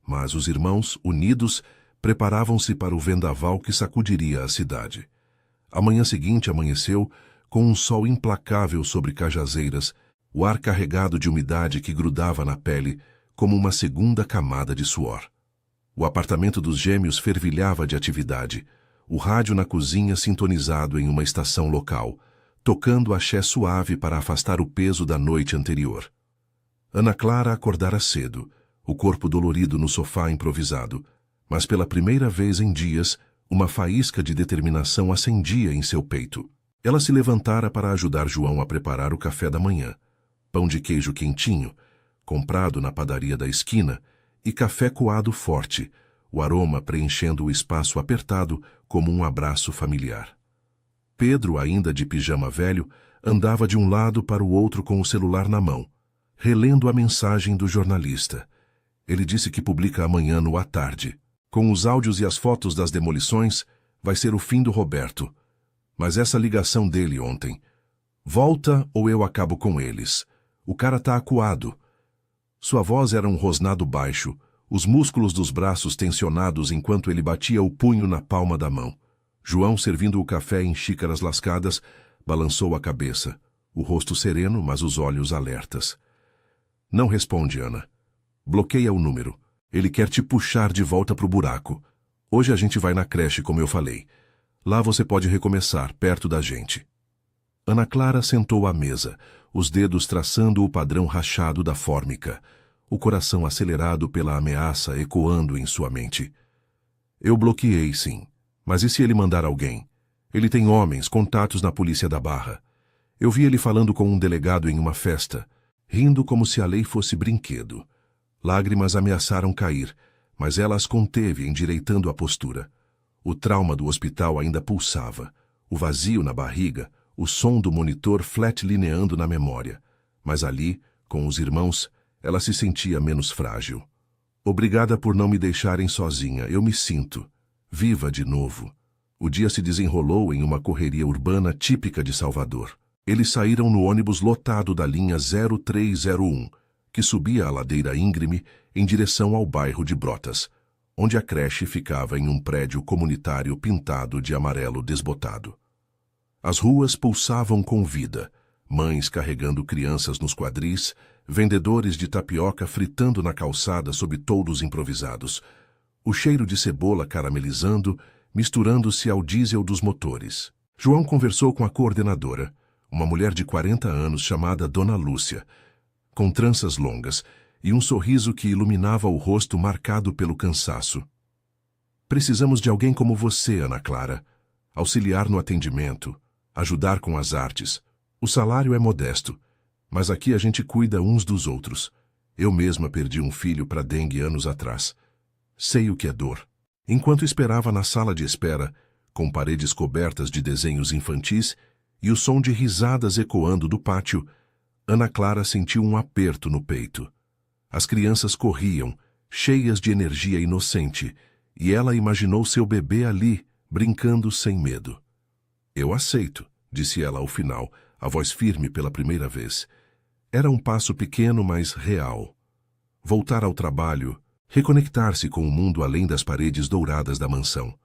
Speaker 1: mas os irmãos, unidos, preparavam-se para o vendaval que sacudiria a cidade. A manhã seguinte amanheceu com um sol implacável sobre Cajazeiras, o ar carregado de umidade que grudava na pele como uma segunda camada de suor. O apartamento dos gêmeos fervilhava de atividade, o rádio na cozinha sintonizado em uma estação local, tocando axé suave para afastar o peso da noite anterior. Ana Clara acordara cedo, o corpo dolorido no sofá improvisado, mas pela primeira vez em dias, uma faísca de determinação acendia em seu peito. Ela se levantara para ajudar João a preparar o café da manhã. Pão de queijo quentinho, comprado na padaria da esquina, e café coado forte, o aroma preenchendo o espaço apertado como um abraço familiar. Pedro, ainda de pijama velho, andava de um lado para o outro com o celular na mão, relendo a mensagem do jornalista. Ele disse que publica amanhã no À Tarde. Com os áudios e as fotos das demolições, vai ser o fim do Roberto. Mas essa ligação dele ontem. Volta ou eu acabo com eles. O cara tá acuado. Sua voz era um rosnado baixo, os músculos dos braços tensionados enquanto ele batia o punho na palma da mão. João, servindo o café em xícaras lascadas, balançou a cabeça, o rosto sereno, mas os olhos alertas. Não responde, Ana. Bloqueia o número. Ele quer te puxar de volta pro buraco. Hoje a gente vai na creche, como eu falei. Lá você pode recomeçar, perto da gente. Ana Clara sentou à mesa, os dedos traçando o padrão rachado da fórmica, o coração acelerado pela ameaça ecoando em sua mente. Eu bloqueei, sim. Mas e se ele mandar alguém? Ele tem homens, contatos na polícia da Barra. Eu vi ele falando com um delegado em uma festa, rindo como se a lei fosse brinquedo. Lágrimas ameaçaram cair, mas ela as conteve, endireitando a postura. O trauma do hospital ainda pulsava, o vazio na barriga, o som do monitor flat-lineando na memória. Mas ali, com os irmãos, ela se sentia menos frágil. Obrigada por não me deixarem sozinha, eu me sinto viva de novo. O dia se desenrolou em uma correria urbana típica de Salvador. Eles saíram no ônibus lotado da linha 0301, que subia a ladeira íngreme em direção ao bairro de Brotas, onde a creche ficava em um prédio comunitário pintado de amarelo desbotado. As ruas pulsavam com vida, mães carregando crianças nos quadris, vendedores de tapioca fritando na calçada sob toldos improvisados, o cheiro de cebola caramelizando, misturando-se ao diesel dos motores. João conversou com a coordenadora, uma mulher de 40 anos chamada Dona Lúcia, com tranças longas e um sorriso que iluminava o rosto marcado pelo cansaço. Precisamos de alguém como você, Ana Clara. Auxiliar no atendimento, ajudar com as artes. O salário é modesto, mas aqui a gente cuida uns dos outros. Eu mesma perdi um filho para dengue anos atrás. Sei o que é dor. Enquanto esperava na sala de espera, com paredes cobertas de desenhos infantis e o som de risadas ecoando do pátio, Ana Clara sentiu um aperto no peito. As crianças corriam, cheias de energia inocente, e ela imaginou seu bebê ali, brincando sem medo. Eu aceito, disse ela ao final, a voz firme pela primeira vez. Era um passo pequeno, mas real. Voltar ao trabalho, reconectar-se com o mundo além das paredes douradas da mansão.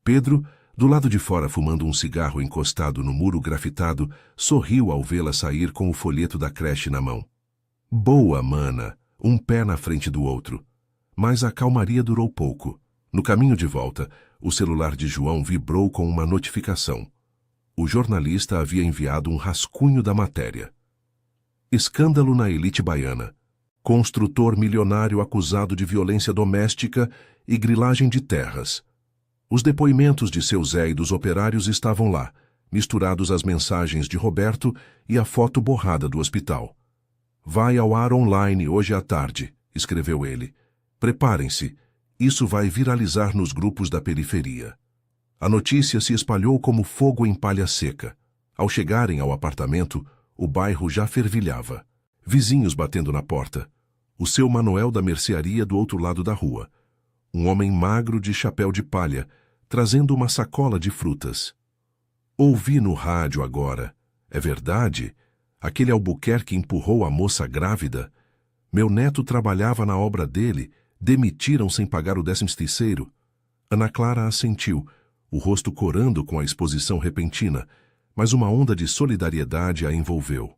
Speaker 1: Pedro, do lado de fora fumando um cigarro encostado no muro grafitado, sorriu ao vê-la sair com o folheto da creche na mão. Boa, mana, um pé na frente do outro. Mas a calmaria durou pouco. No caminho de volta, o celular de João vibrou com uma notificação. O jornalista havia enviado um rascunho da matéria. Escândalo na elite baiana. Construtor milionário acusado de violência doméstica e grilagem de terras. Os depoimentos de seu Zé e dos operários estavam lá, misturados às mensagens de Roberto e a foto borrada do hospital. Vai ao ar online hoje à tarde, escreveu ele. Preparem-se, isso vai viralizar nos grupos da periferia. A notícia se espalhou como fogo em palha seca. Ao chegarem ao apartamento, o bairro já fervilhava. Vizinhos batendo na porta. O seu Manuel da mercearia do outro lado da rua. Um homem magro de chapéu de palha, trazendo uma sacola de frutas. Ouvi no rádio agora. É verdade? Aquele Albuquerque empurrou a moça grávida. Meu neto trabalhava na obra dele. Demitiram sem pagar o 13º. Ana Clara assentiu, o rosto corando com a exposição repentina, mas uma onda de solidariedade a envolveu.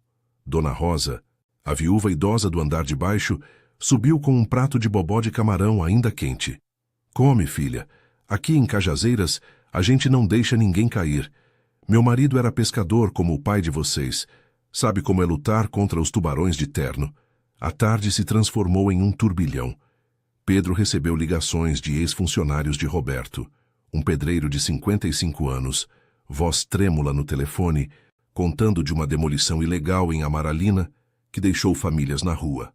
Speaker 1: Dona Rosa, a viúva idosa do andar de baixo, subiu com um prato de bobó de camarão ainda quente. Come, filha. Aqui em Cajazeiras, a gente não deixa ninguém cair. Meu marido era pescador como o pai de vocês. Sabe como é lutar contra os tubarões de terno. A tarde se transformou em um turbilhão. Pedro recebeu ligações de ex-funcionários de Roberto, um pedreiro de 55 anos, voz trêmula no telefone, contando de uma demolição ilegal em Amaralina que deixou famílias na rua.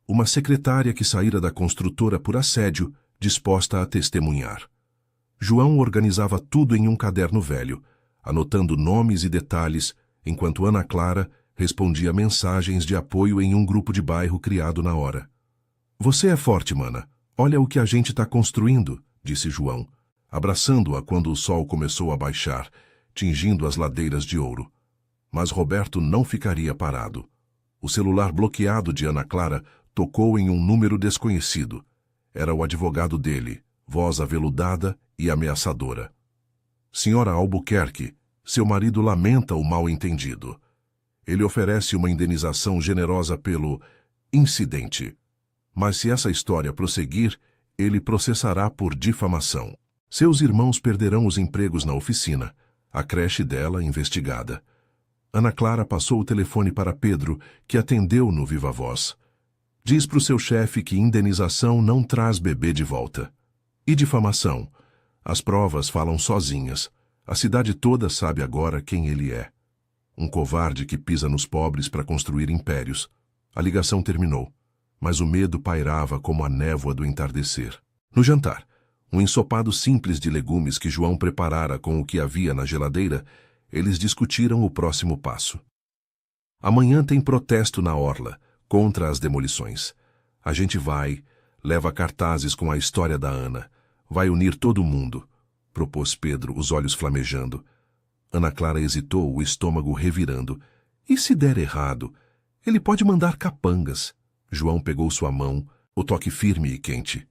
Speaker 1: Uma secretária que saíra da construtora por assédio, disposta a testemunhar. João organizava tudo em um caderno velho, anotando nomes e detalhes, enquanto Ana Clara respondia mensagens de apoio em um grupo de bairro criado na hora. Você é forte, mana. Olha o que a gente está construindo, disse João, abraçando-a quando o sol começou a baixar, tingindo as ladeiras de ouro. Mas Roberto não ficaria parado. O celular bloqueado de Ana Clara tocou em um número desconhecido. Era o advogado dele, voz aveludada e ameaçadora. Senhora Albuquerque, seu marido lamenta o mal-entendido. Ele oferece uma indenização generosa pelo incidente. Mas se essa história prosseguir, ele processará por difamação. Seus irmãos perderão os empregos na oficina, a creche dela investigada. Ana Clara passou o telefone para Pedro, que atendeu no viva voz. Diz para o seu chefe que indenização não traz bebê de volta. E difamação? As provas falam sozinhas. A cidade toda sabe agora quem ele é. Um covarde que pisa nos pobres para construir impérios. A ligação terminou, mas o medo pairava como a névoa do entardecer. No jantar, Um ensopado simples de legumes que João preparara com o que havia na geladeira, eles discutiram o próximo passo. Amanhã tem protesto na orla, contra as demolições. A gente vai, leva cartazes com a história da Ana. Vai unir todo mundo, propôs Pedro, os olhos flamejando. Ana Clara hesitou, o estômago revirando. E se der errado? Ele pode mandar capangas. João pegou sua mão, o toque firme e quente.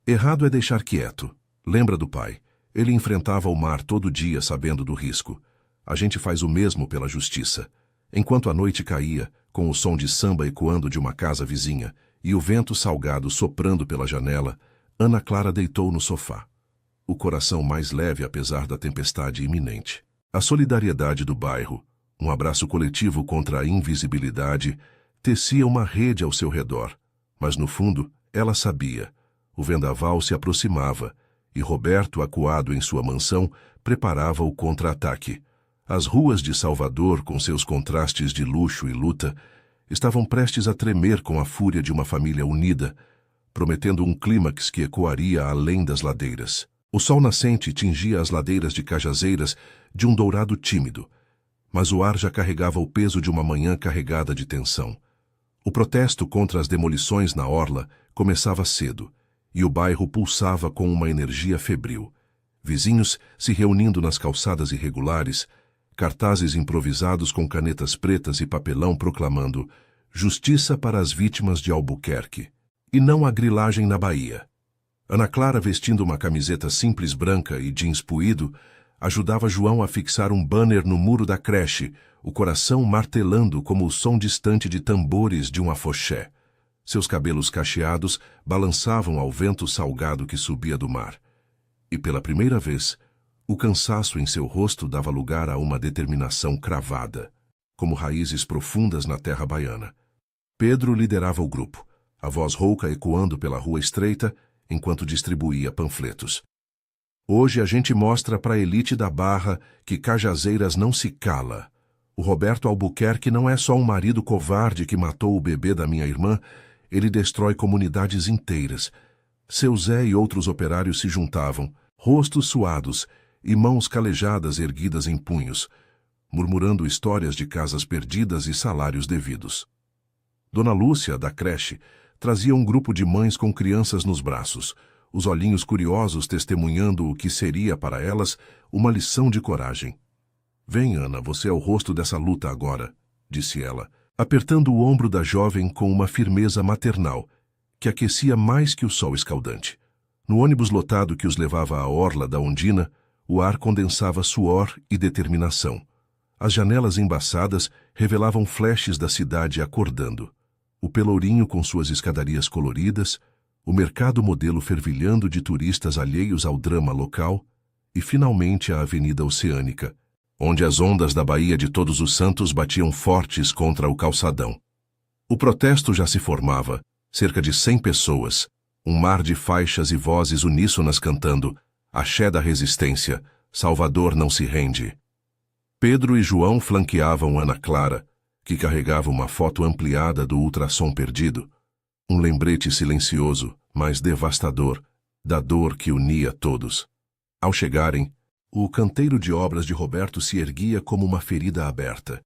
Speaker 1: Errado é deixar quieto. Lembra do pai. Ele enfrentava o mar todo dia sabendo do risco. A gente faz o mesmo pela justiça. Enquanto a noite caía, com o som de samba ecoando de uma casa vizinha e o vento salgado soprando pela janela, Ana Clara deitou no sofá. O coração mais leve apesar da tempestade iminente. A solidariedade do bairro, um abraço coletivo contra a invisibilidade, tecia uma rede ao seu redor. Mas no fundo, ela sabia. O vendaval se aproximava e Roberto, acuado em sua mansão, preparava o contra-ataque. As ruas de Salvador, com seus contrastes de luxo e luta, estavam prestes a tremer com a fúria de uma família unida, prometendo um clímax que ecoaria além das ladeiras. O sol nascente tingia as ladeiras de Cajazeiras de um dourado tímido, mas o ar já carregava o peso de uma manhã carregada de tensão. O protesto contra as demolições na orla começava cedo, e o bairro pulsava com uma energia febril. Vizinhos se reunindo nas calçadas irregulares, cartazes improvisados com canetas pretas e papelão proclamando justiça para as vítimas de Albuquerque, e não a grilagem na Bahia. Ana Clara, vestindo uma camiseta simples branca e jeans puído, ajudava João a fixar um banner no muro da creche, o coração martelando como o som distante de tambores de um afoxé. Seus cabelos cacheados balançavam ao vento salgado que subia do mar. E pela primeira vez, o cansaço em seu rosto dava lugar a uma determinação cravada, como raízes profundas na terra baiana. Pedro liderava o grupo, a voz rouca ecoando pela rua estreita, enquanto distribuía panfletos. Hoje a gente mostra para a elite da Barra que Cajazeiras não se cala. O Roberto Albuquerque não é só um marido covarde que matou o bebê da minha irmã, ele destrói comunidades inteiras. Seu Zé e outros operários se juntavam, rostos suados e mãos calejadas erguidas em punhos, murmurando histórias de casas perdidas e salários devidos. Dona Lúcia, da creche, trazia um grupo de mães com crianças nos braços, os olhinhos curiosos testemunhando o que seria para elas uma lição de coragem. Vem, Ana, você é o rosto dessa luta agora, disse ela, apertando o ombro da jovem com uma firmeza maternal, que aquecia mais que o sol escaldante. No ônibus lotado que os levava à orla da Ondina, o ar condensava suor e determinação. As janelas embaçadas revelavam flashes da cidade acordando. O Pelourinho com suas escadarias coloridas, o mercado modelo fervilhando de turistas alheios ao drama local e, finalmente, a Avenida Oceânica, onde as ondas da Baía de Todos os Santos batiam fortes contra o calçadão. O protesto já se formava, cerca de 100 pessoas, um mar de faixas e vozes uníssonas cantando Axé da Resistência, Salvador não se rende. Pedro e João flanqueavam Ana Clara, que carregava uma foto ampliada do ultrassom perdido, um lembrete silencioso, mas devastador, da dor que unia todos. Ao chegarem, o canteiro de obras de Roberto se erguia como uma ferida aberta.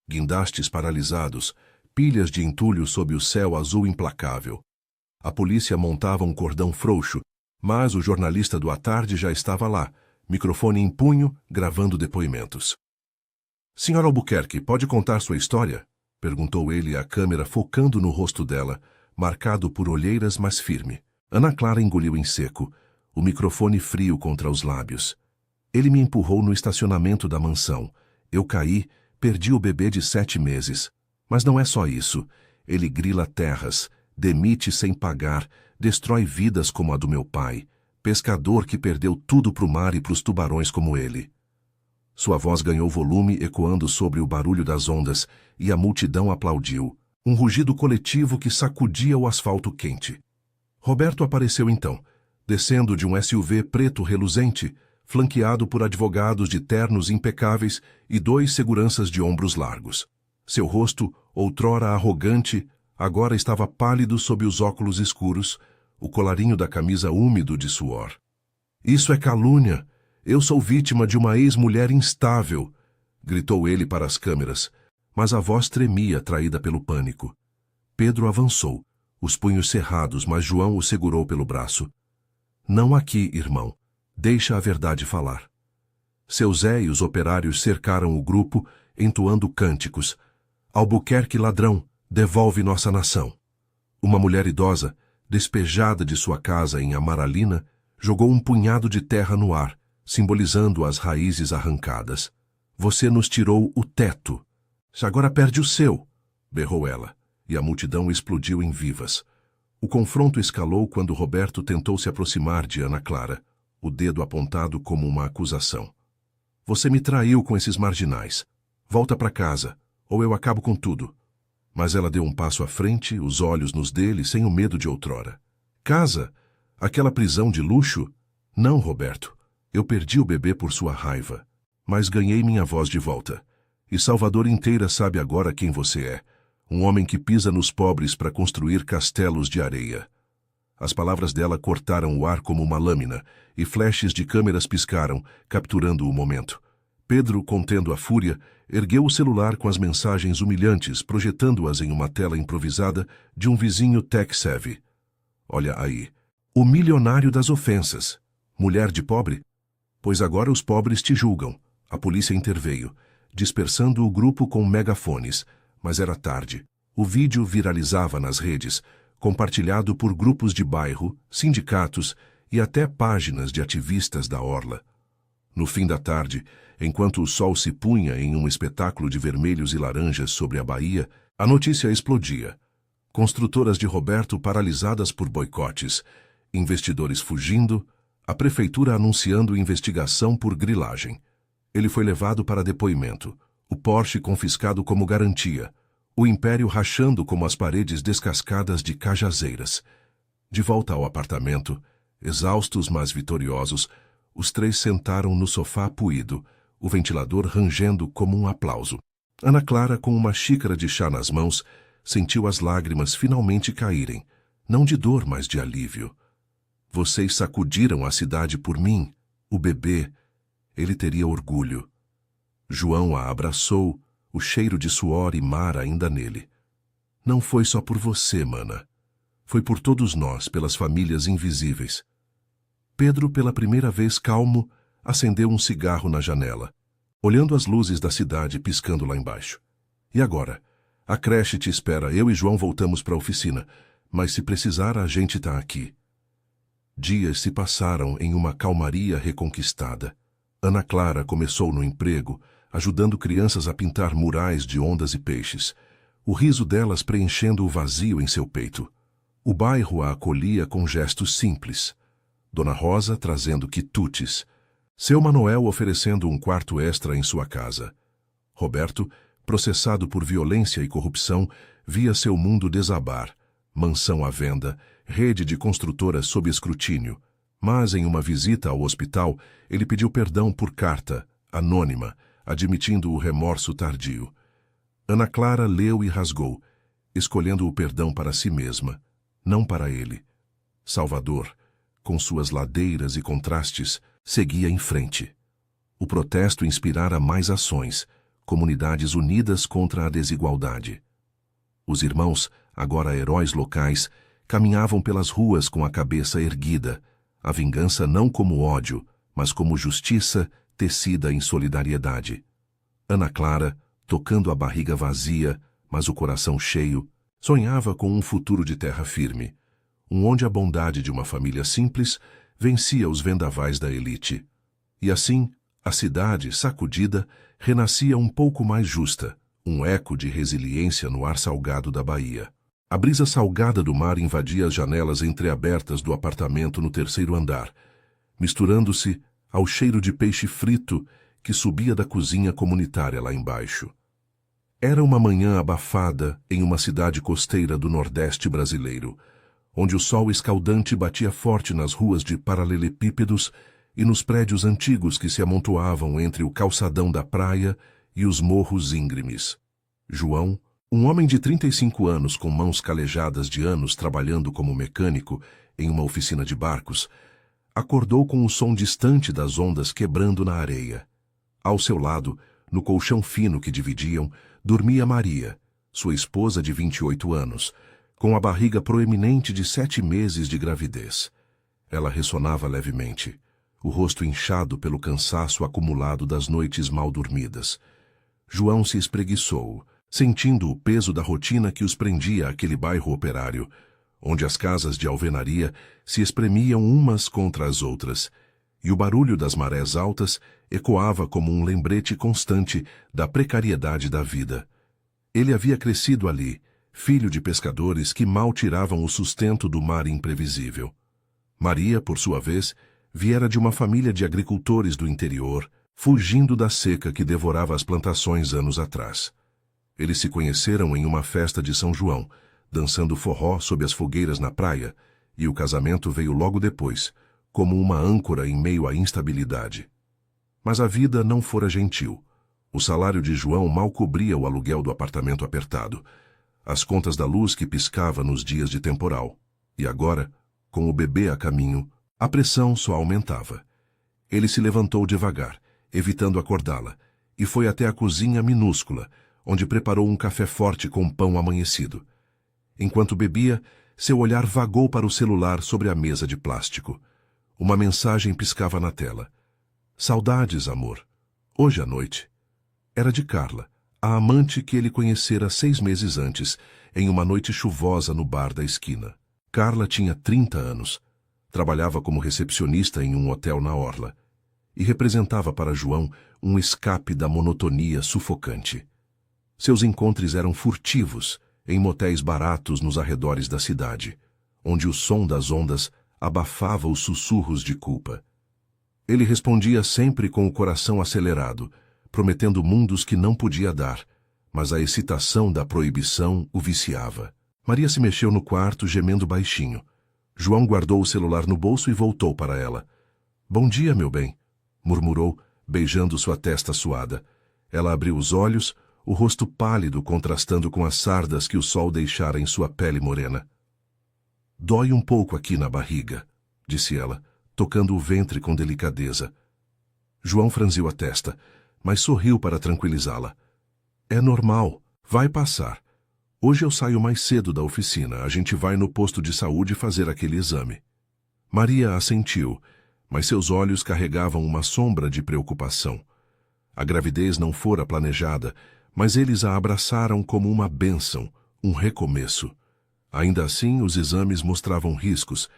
Speaker 1: Guindastes paralisados, pilhas de entulho sob o céu azul implacável. A polícia montava um cordão frouxo, mas o jornalista do À Tarde já estava lá, microfone em punho, gravando depoimentos. Senhora Albuquerque, pode contar sua história? Perguntou ele, a câmera focando no rosto dela, marcado por olheiras, mas firme. Ana Clara engoliu em seco, o microfone frio contra os lábios. Ele me empurrou no estacionamento da mansão. Eu caí, perdi o bebê de 7 meses. Mas não é só isso. Ele grila terras, demite sem pagar, destrói vidas como a do meu pai, pescador que perdeu tudo pro mar e pros tubarões como ele. Sua voz ganhou volume ecoando sobre o barulho das ondas e a multidão aplaudiu, um rugido coletivo que sacudia o asfalto quente. Roberto apareceu então, descendo de um SUV preto reluzente, flanqueado por advogados de ternos impecáveis e 2 seguranças de ombros largos. Seu rosto, outrora arrogante, agora estava pálido sob os óculos escuros, o colarinho da camisa úmido de suor. Isso é calúnia. Eu sou vítima de uma ex-mulher instável, gritou ele para as câmeras, mas a voz tremia, traída pelo pânico. Pedro avançou, os punhos cerrados, mas João o segurou pelo braço. Não aqui, irmão. Deixa a verdade falar. Seu Zé e os operários cercaram o grupo, entoando cânticos. Albuquerque ladrão, devolve nossa nação. Uma mulher idosa, despejada de sua casa em Amaralina, jogou um punhado de terra no ar, simbolizando as raízes arrancadas. Você nos tirou o teto. Agora perde o seu, berrou ela, e a multidão explodiu em vivas. O confronto escalou quando Roberto tentou se aproximar de Ana Clara, o dedo apontado como uma acusação. Você me traiu com esses marginais. Volta para casa, ou eu acabo com tudo. Mas ela deu um passo à frente, os olhos nos dele, sem o medo de outrora. Casa? Aquela prisão de luxo? Não, Roberto. Eu perdi o bebê por sua raiva. Mas ganhei minha voz de volta. E Salvador inteira sabe agora quem você é. Um homem que pisa nos pobres para construir castelos de areia. As palavras dela cortaram o ar como uma lâmina, e flashes de câmeras piscaram, capturando o momento. Pedro, contendo a fúria, ergueu o celular com as mensagens humilhantes, projetando-as em uma tela improvisada de um vizinho tech-savvy. Olha aí. O milionário das ofensas. Mulher de pobre? Pois agora os pobres te julgam. A polícia interveio, dispersando o grupo com megafones, mas era tarde. O vídeo viralizava nas redes, compartilhado por grupos de bairro, sindicatos e até páginas de ativistas da orla. No fim da tarde, enquanto o sol se punha em um espetáculo de vermelhos e laranjas sobre a Bahia, a notícia explodia. Construtoras de Roberto paralisadas por boicotes, investidores fugindo, a prefeitura anunciando investigação por grilagem. Ele foi levado para depoimento, o Porsche confiscado como garantia, o império rachando como as paredes descascadas de cajazeiras. De volta ao apartamento, exaustos mas vitoriosos, os três sentaram no sofá puído, o ventilador rangendo como um aplauso. Ana Clara, com uma xícara de chá nas mãos, sentiu as lágrimas finalmente caírem, não de dor, mas de alívio. Vocês sacudiram a cidade por mim, o bebê. Ele teria orgulho. João a abraçou, o cheiro de suor e mar ainda nele. Não foi só por você, mana. Foi por todos nós, pelas famílias invisíveis. Pedro, pela primeira vez calmo, acendeu um cigarro na janela, olhando as luzes da cidade piscando lá embaixo. E agora? A creche te espera, eu e João voltamos para a oficina, mas se precisar a gente tá aqui. Dias se passaram em uma calmaria reconquistada. Ana Clara começou no emprego, ajudando crianças a pintar murais de ondas e peixes, o riso delas preenchendo o vazio em seu peito. O bairro a acolhia com gestos simples. Dona Rosa trazendo quitutes, seu Manoel oferecendo um quarto extra em sua casa. Roberto, processado por violência e corrupção, via seu mundo desabar, mansão à venda, rede de construtoras sob escrutínio. Mas, em uma visita ao hospital, ele pediu perdão por carta, anônima, admitindo o remorso tardio. Ana Clara leu e rasgou, escolhendo o perdão para si mesma, não para ele. Salvador, com suas ladeiras e contrastes, seguia em frente. O protesto inspirara mais ações, comunidades unidas contra a desigualdade. Os irmãos, agora heróis locais, caminhavam pelas ruas com a cabeça erguida, a vingança não como ódio, mas como justiça tecida em solidariedade. Ana Clara, tocando a barriga vazia, mas o coração cheio, sonhava com um futuro de terra firme, onde a bondade de uma família simples vencia os vendavais da elite. E assim, a cidade, sacudida, renascia um pouco mais justa, um eco de resiliência no ar salgado da Bahia. A brisa salgada do mar invadia as janelas entreabertas do apartamento no terceiro andar, misturando-se ao cheiro de peixe frito que subia da cozinha comunitária lá embaixo. Era uma manhã abafada em uma cidade costeira do Nordeste brasileiro, onde o sol escaldante batia forte nas ruas de paralelepípedos e nos prédios antigos que se amontoavam entre o calçadão da praia e os morros íngremes. João, um homem de 35 anos com mãos calejadas de anos trabalhando como mecânico em uma oficina de barcos, acordou com o som distante das ondas quebrando na areia. Ao seu lado, no colchão fino que dividiam, dormia Maria, sua esposa de 28 anos, com a barriga proeminente de 7 meses de gravidez. Ela ressonava levemente, o rosto inchado pelo cansaço acumulado das noites mal dormidas. João se espreguiçou, sentindo o peso da rotina que os prendia àquele bairro operário, onde as casas de alvenaria se espremiam umas contra as outras, e o barulho das marés altas ecoava como um lembrete constante da precariedade da vida. Ele havia crescido ali, filho de pescadores que mal tiravam o sustento do mar imprevisível. Maria, por sua vez, viera de uma família de agricultores do interior, fugindo da seca que devorava as plantações anos atrás. Eles se conheceram em uma festa de São João, dançando forró sob as fogueiras na praia, e o casamento veio logo depois, como uma âncora em meio à instabilidade. Mas a vida não fora gentil. O salário de João mal cobria o aluguel do apartamento apertado, as contas da luz que piscava nos dias de temporal. E agora, com o bebê a caminho, a pressão só aumentava. Ele se levantou devagar, evitando acordá-la, e foi até a cozinha minúscula, onde preparou um café forte com pão amanhecido. Enquanto bebia, seu olhar vagou para o celular sobre a mesa de plástico. Uma mensagem piscava na tela. Saudades, amor. Hoje à noite. Era de Carla, a amante que ele conhecera 6 meses antes, em uma noite chuvosa no bar da esquina. Carla tinha 30 anos. Trabalhava como recepcionista em um hotel na orla. E representava para João um escape da monotonia sufocante. Seus encontros eram furtivos, em motéis baratos nos arredores da cidade, onde o som das ondas abafava os sussurros de culpa. Ele respondia sempre com o coração acelerado, prometendo mundos que não podia dar, mas a excitação da proibição o viciava. Maria se mexeu no quarto, gemendo baixinho. João guardou o celular no bolso e voltou para ela. "Bom dia, meu bem", murmurou, beijando sua testa suada. Ela abriu os olhos, o rosto pálido contrastando com as sardas que o sol deixara em sua pele morena. "Dói um pouco aqui na barriga", disse ela, tocando o ventre com delicadeza. João franziu a testa, mas sorriu para tranquilizá-la. "É normal, vai passar. Hoje eu saio mais cedo da oficina, a gente vai no posto de saúde fazer aquele exame." Maria assentiu, mas seus olhos carregavam uma sombra de preocupação. A gravidez não fora planejada, mas eles a abraçaram como uma bênção, um recomeço. Ainda assim, os exames mostravam riscos,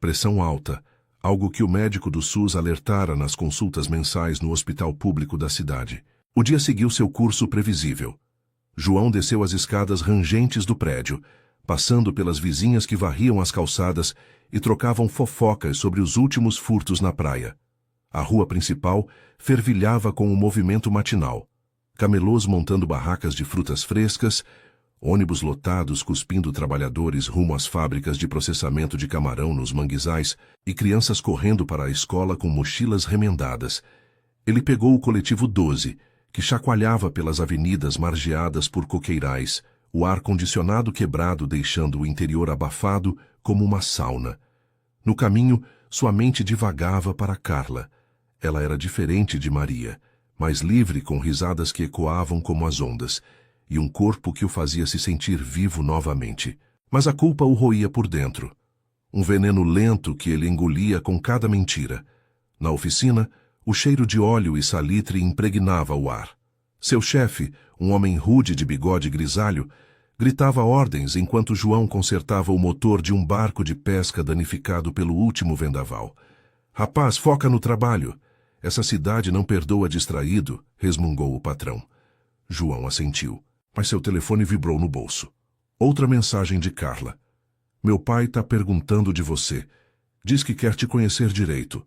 Speaker 1: pressão alta, algo que o médico do SUS alertara nas consultas mensais no hospital público da cidade. O dia seguiu seu curso previsível. João desceu as escadas rangentes do prédio, passando pelas vizinhas que varriam as calçadas e trocavam fofocas sobre os últimos furtos na praia. A rua principal fervilhava com o movimento matinal. Camelôs montando barracas de frutas frescas, ônibus lotados cuspindo trabalhadores rumo às fábricas de processamento de camarão nos manguezais e crianças correndo para a escola com mochilas remendadas. Ele pegou o coletivo 12, que chacoalhava pelas avenidas margeadas por coqueirais, o ar-condicionado quebrado deixando o interior abafado como uma sauna. No caminho, sua mente divagava para Carla. Ela era diferente de Maria, mais livre com risadas que ecoavam como as ondas, e um corpo que o fazia se sentir vivo novamente. Mas a culpa o roía por dentro. Um veneno lento que ele engolia com cada mentira. Na oficina, o cheiro de óleo e salitre impregnava o ar. Seu chefe, um homem rude de bigode grisalho, gritava ordens enquanto João consertava o motor de um barco de pesca danificado pelo último vendaval. "Rapaz, foca no trabalho. Essa cidade não perdoa distraído", resmungou o patrão. João assentiu, mas seu telefone vibrou no bolso. Outra mensagem de Carla. "Meu pai está perguntando de você. Diz que quer te conhecer direito."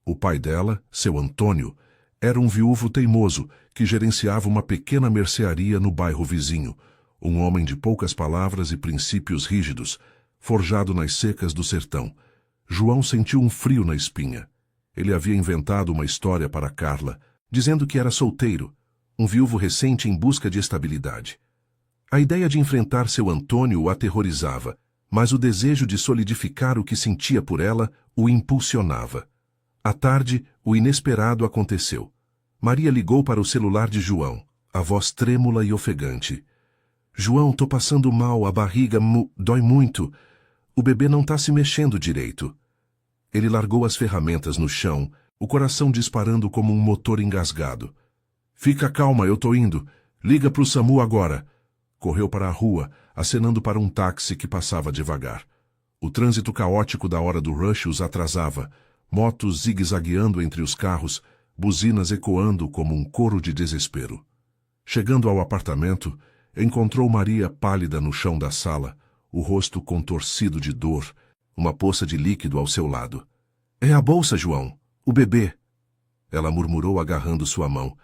Speaker 1: O pai dela, seu Antônio, era um viúvo teimoso que gerenciava uma pequena mercearia no bairro vizinho, um homem de poucas palavras e princípios rígidos, forjado nas secas do sertão. João sentiu um frio na espinha. Ele havia inventado uma história para Carla, dizendo que era solteiro, um viúvo recente em busca de estabilidade. A ideia de enfrentar seu Antônio o aterrorizava, mas o desejo de solidificar o que sentia por ela o impulsionava. À tarde, o inesperado aconteceu. Maria ligou para o celular de João, a voz trêmula e ofegante. João, tô passando mal, a barriga dói muito. O bebê não tá se mexendo direito. Ele largou as ferramentas no chão, o coração disparando como um motor engasgado. Fica calma, eu tô indo. Liga pro SAMU agora. Correu para a rua, acenando para um táxi que passava devagar. O trânsito caótico da hora do rush os atrasava, motos zigue-zagueando entre os carros, buzinas ecoando como um coro de desespero. Chegando ao apartamento, encontrou Maria pálida no chão da sala, o rosto contorcido de dor, uma poça de líquido ao seu lado. É a bolsa, João. O bebê. Ela murmurou agarrando sua mão.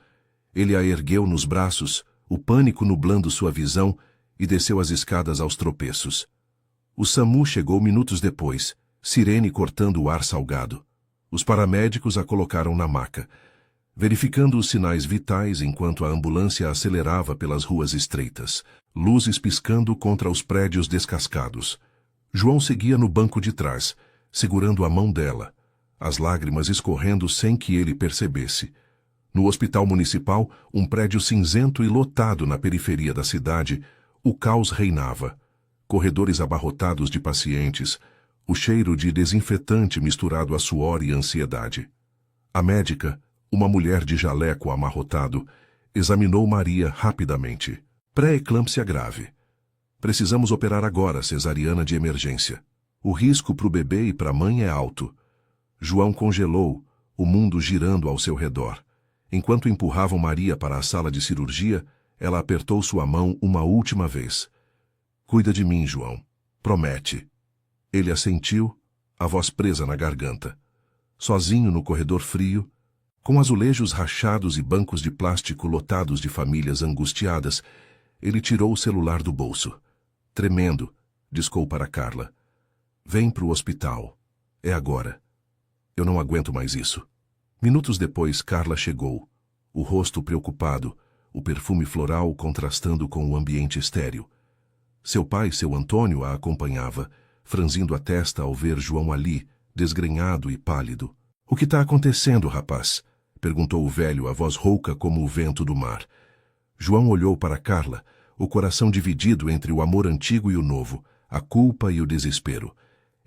Speaker 1: Ele a ergueu nos braços, o pânico nublando sua visão, e desceu as escadas aos tropeços. O SAMU chegou minutos depois, sirene cortando o ar salgado. Os paramédicos a colocaram na maca, verificando os sinais vitais enquanto a ambulância acelerava pelas ruas estreitas, luzes piscando contra os prédios descascados. João seguia no banco de trás, segurando a mão dela, as lágrimas escorrendo sem que ele percebesse. No hospital municipal, um prédio cinzento e lotado na periferia da cidade, o caos reinava. Corredores abarrotados de pacientes, o cheiro de desinfetante misturado a suor e ansiedade. A médica, uma mulher de jaleco amarrotado, examinou Maria rapidamente. Pré-eclâmpsia grave. Precisamos operar agora, cesariana de emergência. O risco para o bebê e para a mãe é alto. João congelou, o mundo girando ao seu redor. Enquanto empurravam Maria para a sala de cirurgia, ela apertou sua mão uma última vez. Cuida de mim, João. Promete. Ele assentiu, a voz presa na garganta. Sozinho no corredor frio, com azulejos rachados e bancos de plástico lotados de famílias angustiadas, ele tirou o celular do bolso. Tremendo, discou para Carla. Vem pro hospital. É agora. Eu não aguento mais isso. Minutos depois, Carla chegou, o rosto preocupado, o perfume floral contrastando com o ambiente estéril. Seu pai, seu Antônio, a acompanhava, franzindo a testa ao ver João ali, desgrenhado e pálido. — O que está acontecendo, rapaz? Perguntou o velho, a voz rouca como o vento do mar. João olhou para Carla, o coração dividido entre o amor antigo e o novo, a culpa e o desespero.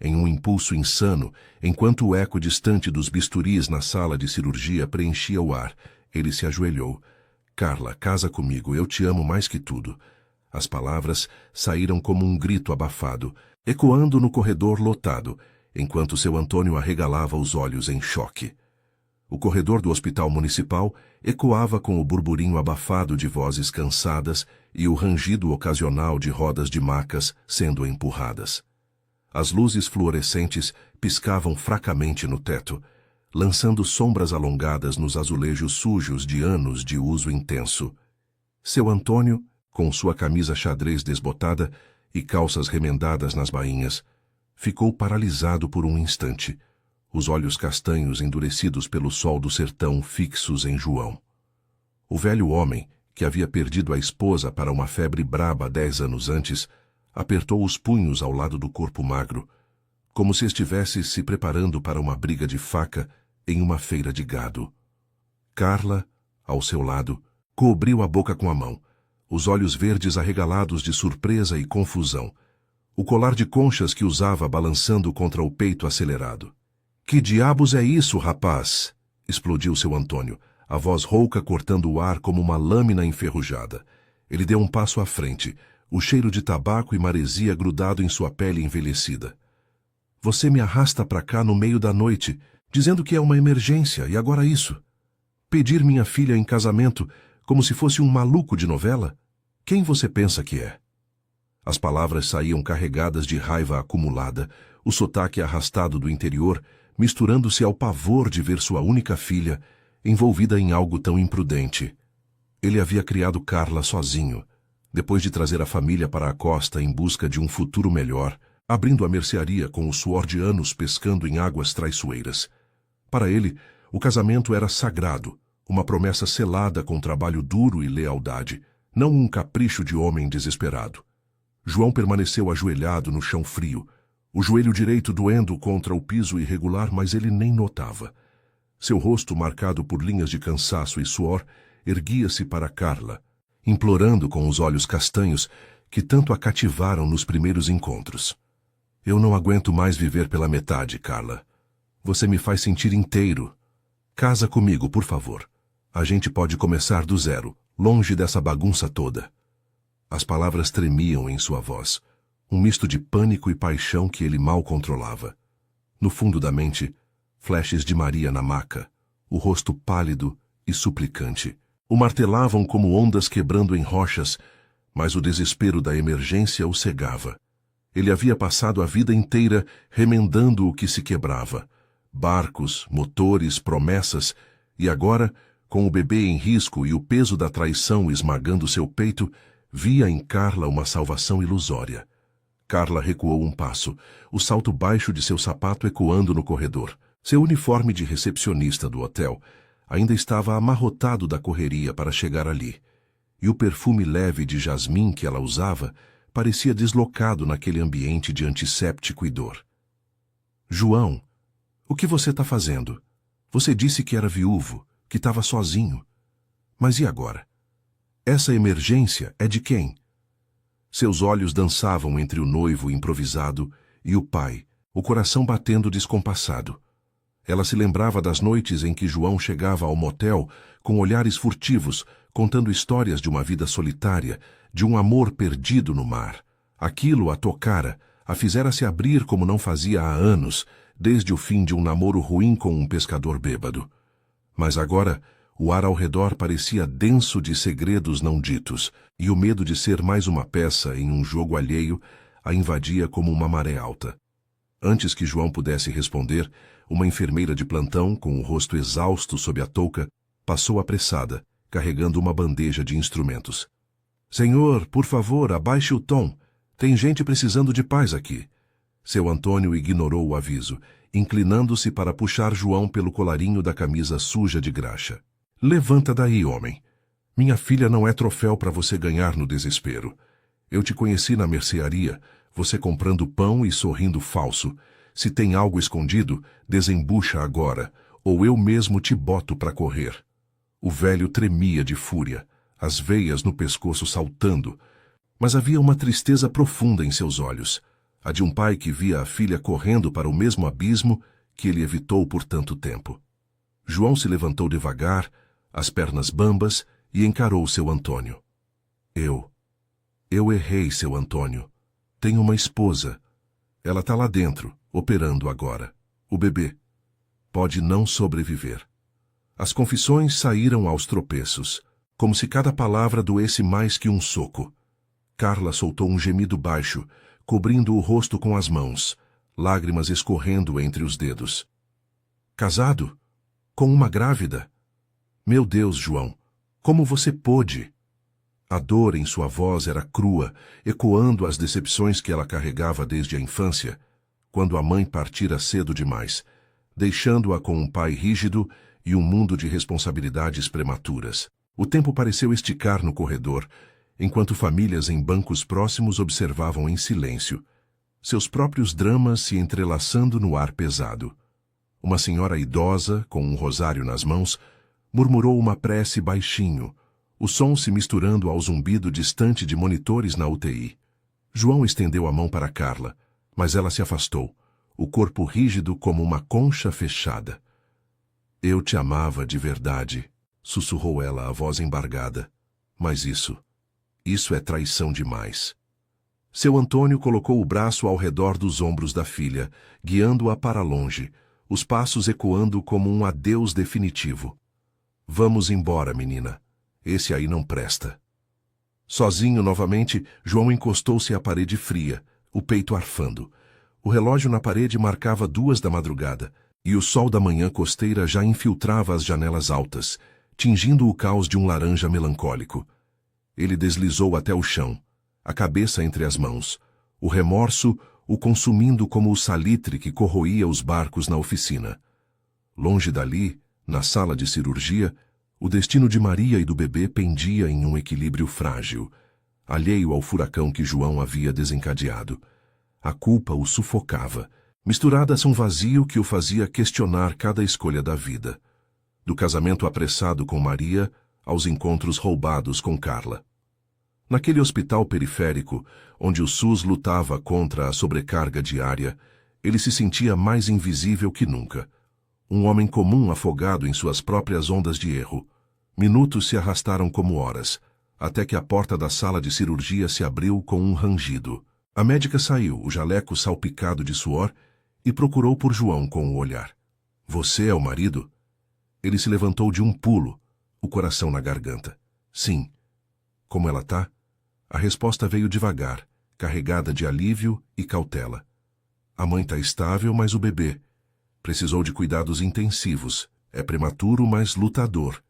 Speaker 1: Em um impulso insano, enquanto o eco distante dos bisturis na sala de cirurgia preenchia o ar, ele se ajoelhou. — Carla, casa comigo, eu te amo mais que tudo. As palavras saíram como um grito abafado, ecoando no corredor lotado, enquanto seu Antônio arregalava os olhos em choque. O corredor do hospital municipal ecoava com o burburinho abafado de vozes cansadas e o rangido ocasional de rodas de macas sendo empurradas. As luzes fluorescentes piscavam fracamente no teto, lançando sombras alongadas nos azulejos sujos de anos de uso intenso. Seu Antônio, com sua camisa xadrez desbotada e calças remendadas nas bainhas, ficou paralisado por um instante, os olhos castanhos endurecidos pelo sol do sertão fixos em João. O velho homem, que havia perdido a esposa para uma febre braba 10 anos antes, apertou os punhos ao lado do corpo magro, como se estivesse se preparando para uma briga de faca em uma feira de gado. Carla, ao seu lado, cobriu a boca com a mão, os olhos verdes arregalados de surpresa e confusão, o colar de conchas que usava balançando contra o peito acelerado. — Que diabos é isso, rapaz? Explodiu seu Antônio, a voz rouca cortando o ar como uma lâmina enferrujada. Ele deu um passo à frente, o cheiro de tabaco e maresia grudado em sua pele envelhecida. — Você me arrasta para cá no meio da noite, dizendo que é uma emergência, e agora isso? Pedir minha filha em casamento como se fosse um maluco de novela? Quem você pensa que é? As palavras saíam carregadas de raiva acumulada, o sotaque arrastado do interior, misturando-se ao pavor de ver sua única filha envolvida em algo tão imprudente. Ele havia criado Carla sozinho, depois de trazer a família para a costa em busca de um futuro melhor, abrindo a mercearia com o suor de anos pescando em águas traiçoeiras. Para ele, o casamento era sagrado, uma promessa selada com trabalho duro e lealdade, não um capricho de homem desesperado. João permaneceu ajoelhado no chão frio, o joelho direito doendo contra o piso irregular, mas ele nem notava. Seu rosto, marcado por linhas de cansaço e suor, erguia-se para Carla, implorando com os olhos castanhos que tanto a cativaram nos primeiros encontros. Eu não aguento mais viver pela metade, Carla. Você me faz sentir inteiro. Casa comigo, por favor. A gente pode começar do zero, longe dessa bagunça toda. As palavras tremiam em sua voz, um misto de pânico e paixão que ele mal controlava. No fundo da mente, flashes de Maria na maca, o rosto pálido e suplicante, o martelavam como ondas quebrando em rochas, mas o desespero da emergência o cegava. Ele havia passado a vida inteira remendando o que se quebrava. Barcos, motores, promessas, e agora, com o bebê em risco e o peso da traição esmagando seu peito, via em Carla uma salvação ilusória. Carla recuou um passo, o salto baixo de seu sapato ecoando no corredor. Seu uniforme de recepcionista do hotel ainda estava amarrotado da correria para chegar ali, e o perfume leve de jasmim que ela usava parecia deslocado naquele ambiente de antisséptico e dor. João, o que você está fazendo? Você disse que era viúvo, que estava sozinho. Mas e agora? Essa emergência é de quem? Seus olhos dançavam entre o noivo improvisado e o pai, o coração batendo descompassado. Ela se lembrava das noites em que João chegava ao motel com olhares furtivos, contando histórias de uma vida solitária, de um amor perdido no mar. Aquilo a tocara, a fizera se abrir como não fazia há anos, desde o fim de um namoro ruim com um pescador bêbado. Mas agora, o ar ao redor parecia denso de segredos não ditos, e o medo de ser mais uma peça em um jogo alheio a invadia como uma maré alta. Antes que João pudesse responder, uma enfermeira de plantão, com o rosto exausto sob a touca, passou apressada, carregando uma bandeja de instrumentos. Senhor, por favor, abaixe o tom. Tem gente precisando de paz aqui. Seu Antônio ignorou o aviso, inclinando-se para puxar João pelo colarinho da camisa suja de graxa. Levanta daí, homem. Minha filha não é troféu para você ganhar no desespero. Eu te conheci na mercearia, você comprando pão e sorrindo falso. Se tem algo escondido, desembucha agora, ou eu mesmo te boto para correr. O velho tremia de fúria, as veias no pescoço saltando, mas havia uma tristeza profunda em seus olhos, a de um pai que via a filha correndo para o mesmo abismo que ele evitou por tanto tempo. João se levantou devagar, as pernas bambas, e encarou seu Antônio. Eu errei, seu Antônio. Tenho uma esposa. Ela está lá dentro, operando agora. O bebê pode não sobreviver. As confissões saíram aos tropeços, como se cada palavra doesse mais que um soco. Carla soltou um gemido baixo, cobrindo o rosto com as mãos, lágrimas escorrendo entre os dedos. Casado? Com uma grávida? Meu Deus, João, como você pôde? A dor em sua voz era crua, ecoando as decepções que ela carregava desde a infância, quando a mãe partira cedo demais, deixando-a com um pai rígido e um mundo de responsabilidades prematuras. O tempo pareceu esticar no corredor, enquanto famílias em bancos próximos observavam em silêncio, seus próprios dramas se entrelaçando no ar pesado. Uma senhora idosa, com um rosário nas mãos, murmurou uma prece baixinho, o som se misturando ao zumbido distante de monitores na UTI. João estendeu a mão para Carla, mas ela se afastou, o corpo rígido como uma concha fechada. Eu te amava de verdade, sussurrou ela, a voz embargada. Mas isso é traição demais. Seu Antônio colocou o braço ao redor dos ombros da filha, guiando-a para longe, os passos ecoando como um adeus definitivo. Vamos embora, menina. Esse aí não presta. Sozinho novamente, João encostou-se à parede fria, o peito arfando. O relógio na parede marcava 2 da madrugada, e o sol da manhã costeira já infiltrava as janelas altas, tingindo o caos de um laranja melancólico. Ele deslizou até o chão, a cabeça entre as mãos, o remorso o consumindo como o salitre que corroía os barcos na oficina. Longe dali, na sala de cirurgia, o destino de Maria e do bebê pendia em um equilíbrio frágil. alheio ao furacão que João havia desencadeado. A culpa o sufocava, misturadas a um vazio que o fazia questionar cada escolha da vida. Do casamento apressado com Maria, aos encontros roubados com Carla. Naquele hospital periférico, onde o SUS lutava contra a sobrecarga diária, ele se sentia mais invisível que nunca. Um homem comum afogado em suas próprias ondas de erro. Minutos se arrastaram como horas, até que a porta da sala de cirurgia se abriu com um rangido. A médica saiu, o jaleco salpicado de suor, e procurou por João com o olhar. Você é o marido? Ele se levantou de um pulo, o coração na garganta. Sim. Como ela tá? A resposta veio devagar, carregada de alívio e cautela. A mãe tá estável, mas o bebê precisou de cuidados intensivos. É prematuro, mas lutador.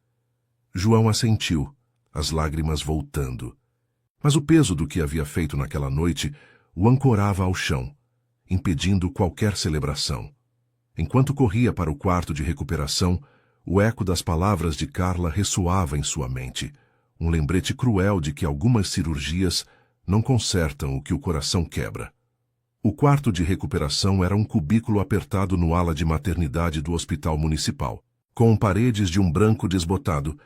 Speaker 1: João assentiu, as lágrimas voltando. Mas o peso do que havia feito naquela noite o ancorava ao chão, impedindo qualquer celebração. Enquanto corria para o quarto de recuperação, o eco das palavras de Carla ressoava em sua mente, um lembrete cruel de que algumas cirurgias não consertam o que o coração quebra. O quarto de recuperação era um cubículo apertado no ala de maternidade do hospital municipal, com paredes de um branco desbotado,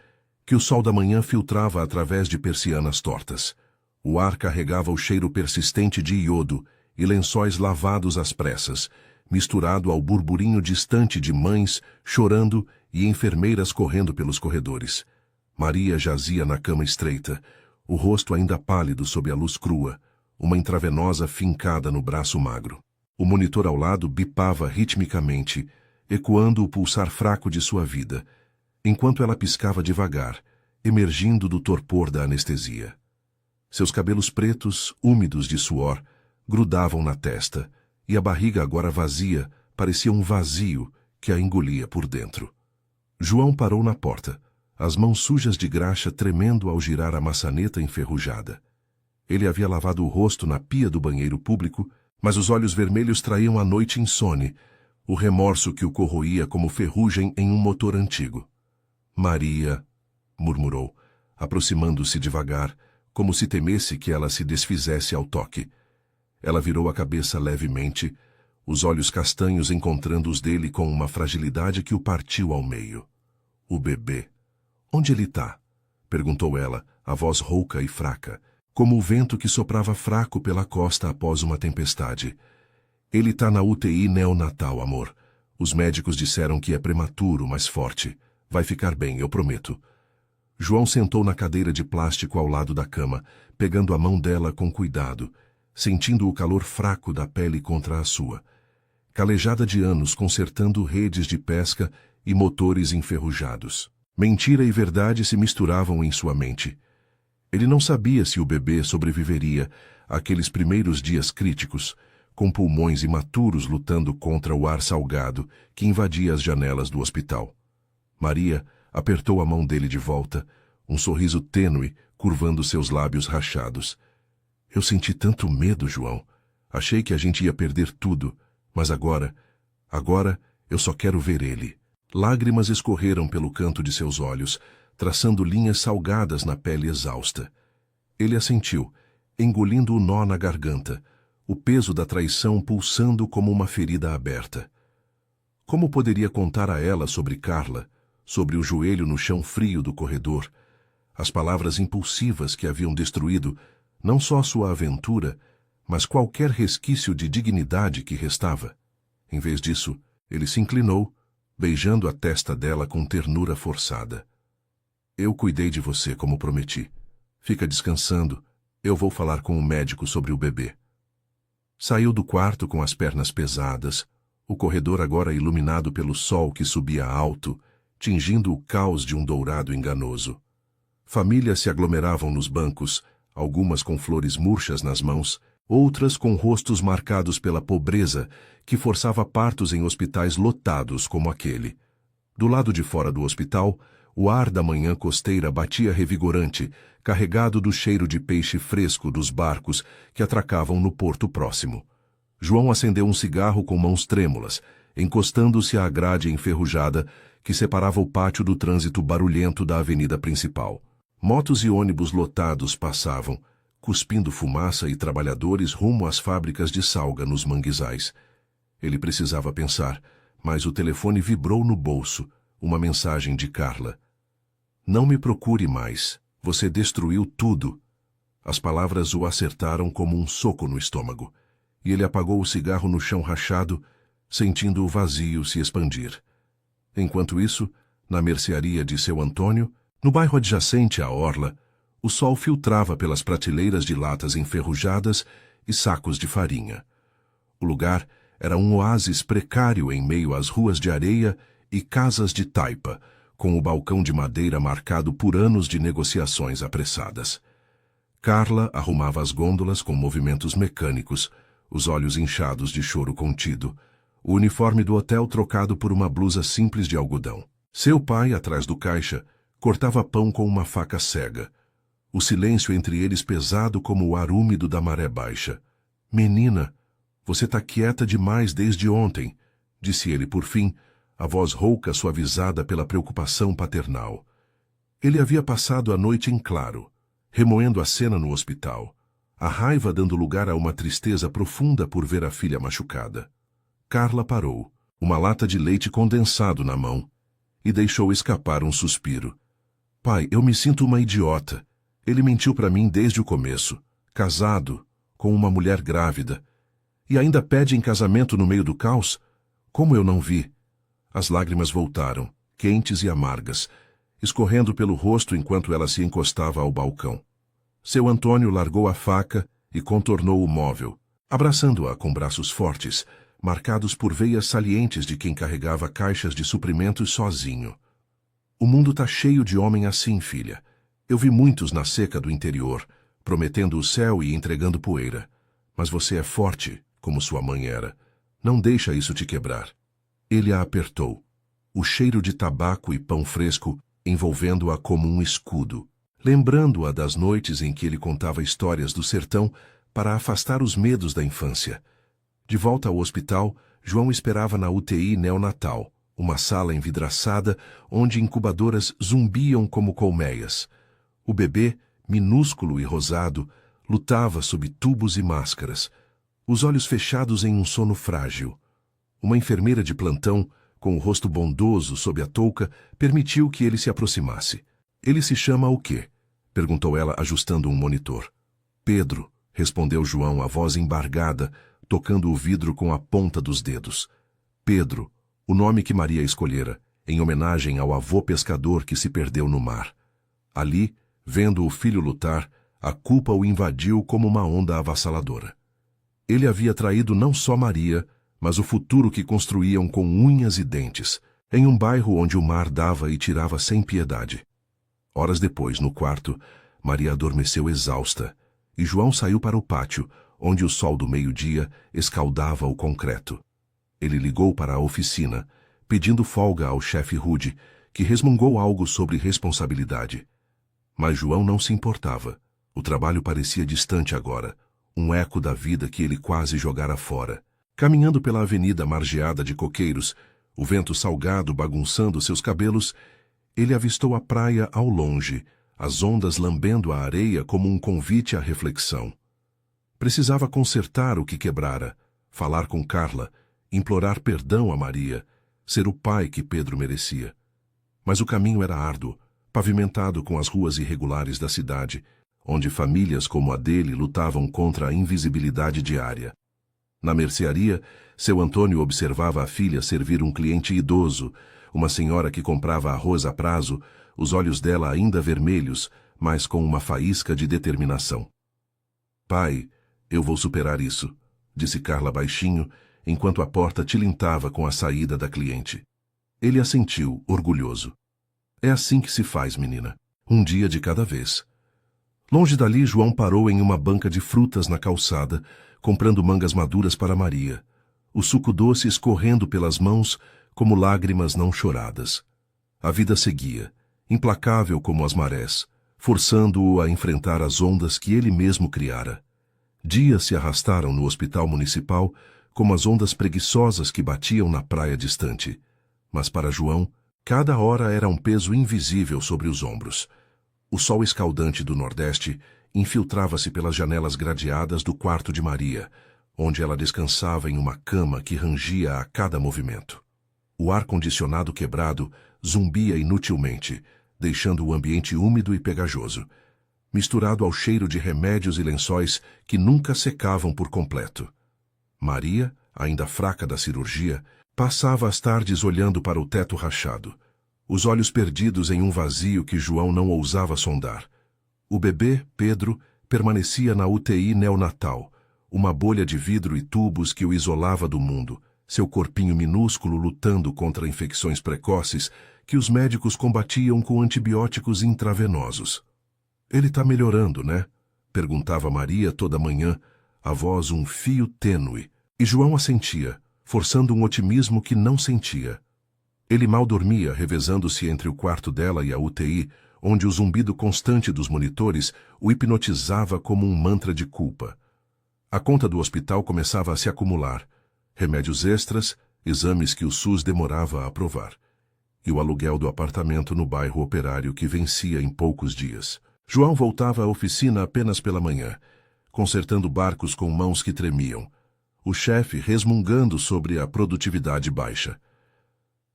Speaker 1: que o sol da manhã filtrava através de persianas tortas. O ar carregava o cheiro persistente de iodo e lençóis lavados às pressas, misturado ao burburinho distante de mães chorando e enfermeiras correndo pelos corredores. Maria jazia na cama estreita, o rosto ainda pálido sob a luz crua, uma intravenosa fincada no braço magro. O monitor ao lado bipava ritmicamente, ecoando o pulsar fraco de sua vida, enquanto ela piscava devagar, emergindo do torpor da anestesia. Seus cabelos pretos, úmidos de suor, grudavam na testa, e a barriga agora vazia parecia um vazio que a engolia por dentro. João parou na porta, as mãos sujas de graxa tremendo ao girar a maçaneta enferrujada. Ele havia lavado o rosto na pia do banheiro público, mas os olhos vermelhos traíam a noite insone, o remorso que o corroía como ferrugem em um motor antigo. Maria, murmurou, aproximando-se devagar, como se temesse que ela se desfizesse ao toque. Ela virou a cabeça levemente, os olhos castanhos encontrando os dele com uma fragilidade que o partiu ao meio. O bebê. Onde ele tá? Perguntou ela, a voz rouca e fraca, como o vento que soprava fraco pela costa após uma tempestade. Ele tá na UTI neonatal, amor. Os médicos disseram que é prematuro, mas forte. Vai ficar bem, eu prometo. João sentou na cadeira de plástico ao lado da cama, pegando a mão dela com cuidado, sentindo o calor fraco da pele contra a sua. Calejada de anos consertando redes de pesca e motores enferrujados. Mentira e verdade se misturavam em sua mente. Ele não sabia se o bebê sobreviveria àqueles primeiros dias críticos, com pulmões imaturos lutando contra o ar salgado que invadia as janelas do hospital. Maria apertou a mão dele de volta, um sorriso tênue curvando seus lábios rachados. Eu senti tanto medo, João. Achei que a gente ia perder tudo, mas agora eu só quero ver ele. Lágrimas escorreram pelo canto de seus olhos, traçando linhas salgadas na pele exausta. Ele assentiu, engolindo o nó na garganta, o peso da traição pulsando como uma ferida aberta. Como poderia contar a ela sobre Carla, sobre o joelho no chão frio do corredor, as palavras impulsivas que haviam destruído não só sua aventura, mas qualquer resquício de dignidade que restava? Em vez disso, ele se inclinou, beijando a testa dela com ternura forçada. Eu cuidei de você como prometi. Fica descansando, eu vou falar com o médico sobre o bebê. Saiu do quarto com as pernas pesadas, o corredor agora iluminado pelo sol que subia alto, tingindo o caos de um dourado enganoso. Famílias se aglomeravam nos bancos, algumas com flores murchas nas mãos, outras com rostos marcados pela pobreza que forçava partos em hospitais lotados como aquele. Do lado de fora do hospital, o ar da manhã costeira batia revigorante, carregado do cheiro de peixe fresco dos barcos que atracavam no porto próximo. João acendeu um cigarro com mãos trêmulas, encostando-se à grade enferrujada que separava o pátio do trânsito barulhento da avenida principal. Motos e ônibus lotados passavam, cuspindo fumaça e trabalhadores rumo às fábricas de salga nos manguezais. Ele precisava pensar, mas o telefone vibrou no bolso, uma mensagem de Carla. Não me procure mais, você destruiu tudo. As palavras o acertaram como um soco no estômago, e ele apagou o cigarro no chão rachado, sentindo o vazio se expandir. Enquanto isso, na mercearia de seu Antônio, no bairro adjacente à orla, o sol filtrava pelas prateleiras de latas enferrujadas e sacos de farinha. O lugar era um oásis precário em meio às ruas de areia e casas de taipa, com o balcão de madeira marcado por anos de negociações apressadas. Carla arrumava as gôndolas com movimentos mecânicos, os olhos inchados de choro contido, o uniforme do hotel trocado por uma blusa simples de algodão. Seu pai, atrás do caixa, cortava pão com uma faca cega. O silêncio entre eles pesado como o ar úmido da maré baixa. Menina, você tá quieta demais desde ontem, disse ele por fim, a voz rouca suavizada pela preocupação paternal. Ele havia passado a noite em claro, remoendo a cena no hospital, a raiva dando lugar a uma tristeza profunda por ver a filha machucada. Carla parou, uma lata de leite condensado na mão, e deixou escapar um suspiro. Pai, eu me sinto uma idiota. Ele mentiu para mim desde o começo, casado, com uma mulher grávida, e ainda pede em casamento no meio do caos? Como eu não vi? As lágrimas voltaram, quentes e amargas, escorrendo pelo rosto enquanto ela se encostava ao balcão. Seu Antônio largou a faca e contornou o móvel, abraçando-a com braços fortes, marcados por veias salientes de quem carregava caixas de suprimentos sozinho. O mundo tá cheio de homem assim, filha. Eu vi muitos na seca do interior, prometendo o céu e entregando poeira. Mas você é forte, como sua mãe era. Não deixa isso te quebrar. Ele a apertou, o cheiro de tabaco e pão fresco envolvendo-a como um escudo, lembrando-a das noites em que ele contava histórias do sertão para afastar os medos da infância. De volta ao hospital, João esperava na UTI neonatal, uma sala envidraçada onde incubadoras zumbiam como colmeias. O bebê, minúsculo e rosado, lutava sob tubos e máscaras, os olhos fechados em um sono frágil. Uma enfermeira de plantão, com o rosto bondoso sob a touca, permitiu que ele se aproximasse. Ele se chama o quê? Perguntou ela, ajustando um monitor. Pedro, respondeu João, a voz embargada, tocando o vidro com a ponta dos dedos. Pedro, o nome que Maria escolhera, em homenagem ao avô pescador que se perdeu no mar. Ali, vendo o filho lutar, a culpa o invadiu como uma onda avassaladora. Ele havia traído não só Maria, mas o futuro que construíam com unhas e dentes, em um bairro onde o mar dava e tirava sem piedade. Horas depois, no quarto, Maria adormeceu exausta, e João saiu para o pátio, onde o sol do meio-dia escaldava o concreto. Ele ligou para a oficina, pedindo folga ao chefe Rude, que resmungou algo sobre responsabilidade. Mas João não se importava. O trabalho parecia distante agora, um eco da vida que ele quase jogara fora. Caminhando pela avenida margeada de coqueiros, o vento salgado bagunçando seus cabelos, ele avistou a praia ao longe, as ondas lambendo a areia como um convite à reflexão. Precisava consertar o que quebrara, falar com Carla, implorar perdão a Maria, ser o pai que Pedro merecia. Mas o caminho era árduo, pavimentado com as ruas irregulares da cidade, onde famílias como a dele lutavam contra a invisibilidade diária. Na mercearia, seu Antônio observava a filha servir um cliente idoso, uma senhora que comprava arroz a prazo, os olhos dela ainda vermelhos, mas com uma faísca de determinação. Pai, eu vou superar isso, disse Carla baixinho, enquanto a porta tilintava com a saída da cliente. Ele assentiu, orgulhoso. É assim que se faz, menina. Um dia de cada vez. Longe dali, João parou em uma banca de frutas na calçada, comprando mangas maduras para Maria, o suco doce escorrendo pelas mãos como lágrimas não choradas. A vida seguia, implacável como as marés, forçando-o a enfrentar as ondas que ele mesmo criara. Dias se arrastaram no hospital municipal como as ondas preguiçosas que batiam na praia distante. Mas para João, cada hora era um peso invisível sobre os ombros. O sol escaldante do Nordeste infiltrava-se pelas janelas gradeadas do quarto de Maria, onde ela descansava em uma cama que rangia a cada movimento. O ar-condicionado quebrado zumbia inutilmente, deixando o ambiente úmido e pegajoso, misturado ao cheiro de remédios e lençóis que nunca secavam por completo. Maria, ainda fraca da cirurgia, passava as tardes olhando para o teto rachado, os olhos perdidos em um vazio que João não ousava sondar. O bebê, Pedro, permanecia na UTI neonatal, uma bolha de vidro e tubos que o isolava do mundo, seu corpinho minúsculo lutando contra infecções precoces que os médicos combatiam com antibióticos intravenosos. "Ele está melhorando, né?" perguntava Maria toda manhã, a voz um fio tênue, e João assentia, forçando um otimismo que não sentia. Ele mal dormia, revezando-se entre o quarto dela e a UTI, onde o zumbido constante dos monitores o hipnotizava como um mantra de culpa. A conta do hospital começava a se acumular, remédios extras, exames que o SUS demorava a aprovar, e o aluguel do apartamento no bairro Operário que vencia em poucos dias. João voltava à oficina apenas pela manhã, consertando barcos com mãos que tremiam, o chefe resmungando sobre a produtividade baixa.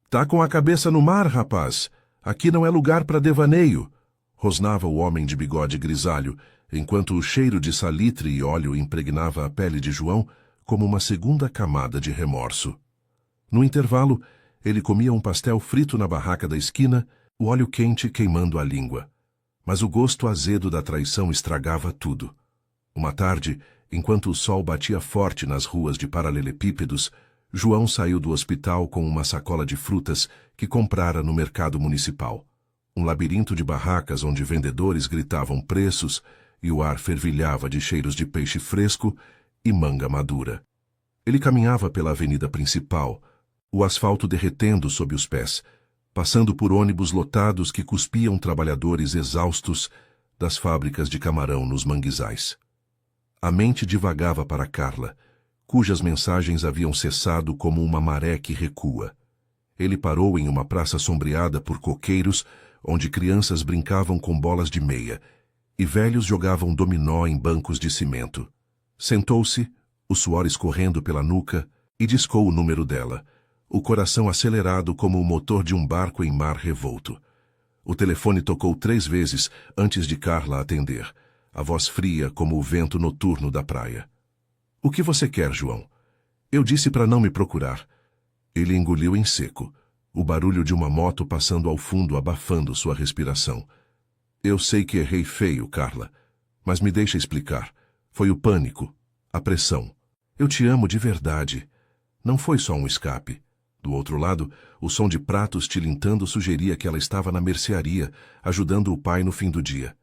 Speaker 1: "Tá com a cabeça no mar, rapaz! Aqui não é lugar para devaneio!" rosnava o homem de bigode grisalho, enquanto o cheiro de salitre e óleo impregnava a pele de João como uma segunda camada de remorso. No intervalo, ele comia um pastel frito na barraca da esquina, o óleo quente queimando a língua. Mas o gosto azedo da traição estragava tudo. Uma tarde, enquanto o sol batia forte nas ruas de paralelepípedos, João saiu do hospital com uma sacola de frutas que comprara no mercado municipal. Um labirinto de barracas onde vendedores gritavam preços e o ar fervilhava de cheiros de peixe fresco e manga madura. Ele caminhava pela avenida principal, o asfalto derretendo sob os pés, passando por ônibus lotados que cuspiam trabalhadores exaustos das fábricas de camarão nos manguezais. A mente divagava para Carla, cujas mensagens haviam cessado como uma maré que recua. Ele parou em uma praça sombreada por coqueiros, onde crianças brincavam com bolas de meia e velhos jogavam dominó em bancos de cimento. Sentou-se, o suor escorrendo pela nuca, e discou o número dela, o coração acelerado como o motor de um barco em mar revolto. O telefone tocou 3 vezes antes de Carla atender, a voz fria como o vento noturno da praia. "O que você quer, João? Eu disse para não me procurar." Ele engoliu em seco, o barulho de uma moto passando ao fundo abafando sua respiração. "Eu sei que errei feio, Carla, mas me deixa explicar. Foi o pânico, a pressão. Eu te amo de verdade. Não foi só um escape." Do outro lado, o som de pratos tilintando sugeria que ela estava na mercearia, ajudando o pai no fim do dia.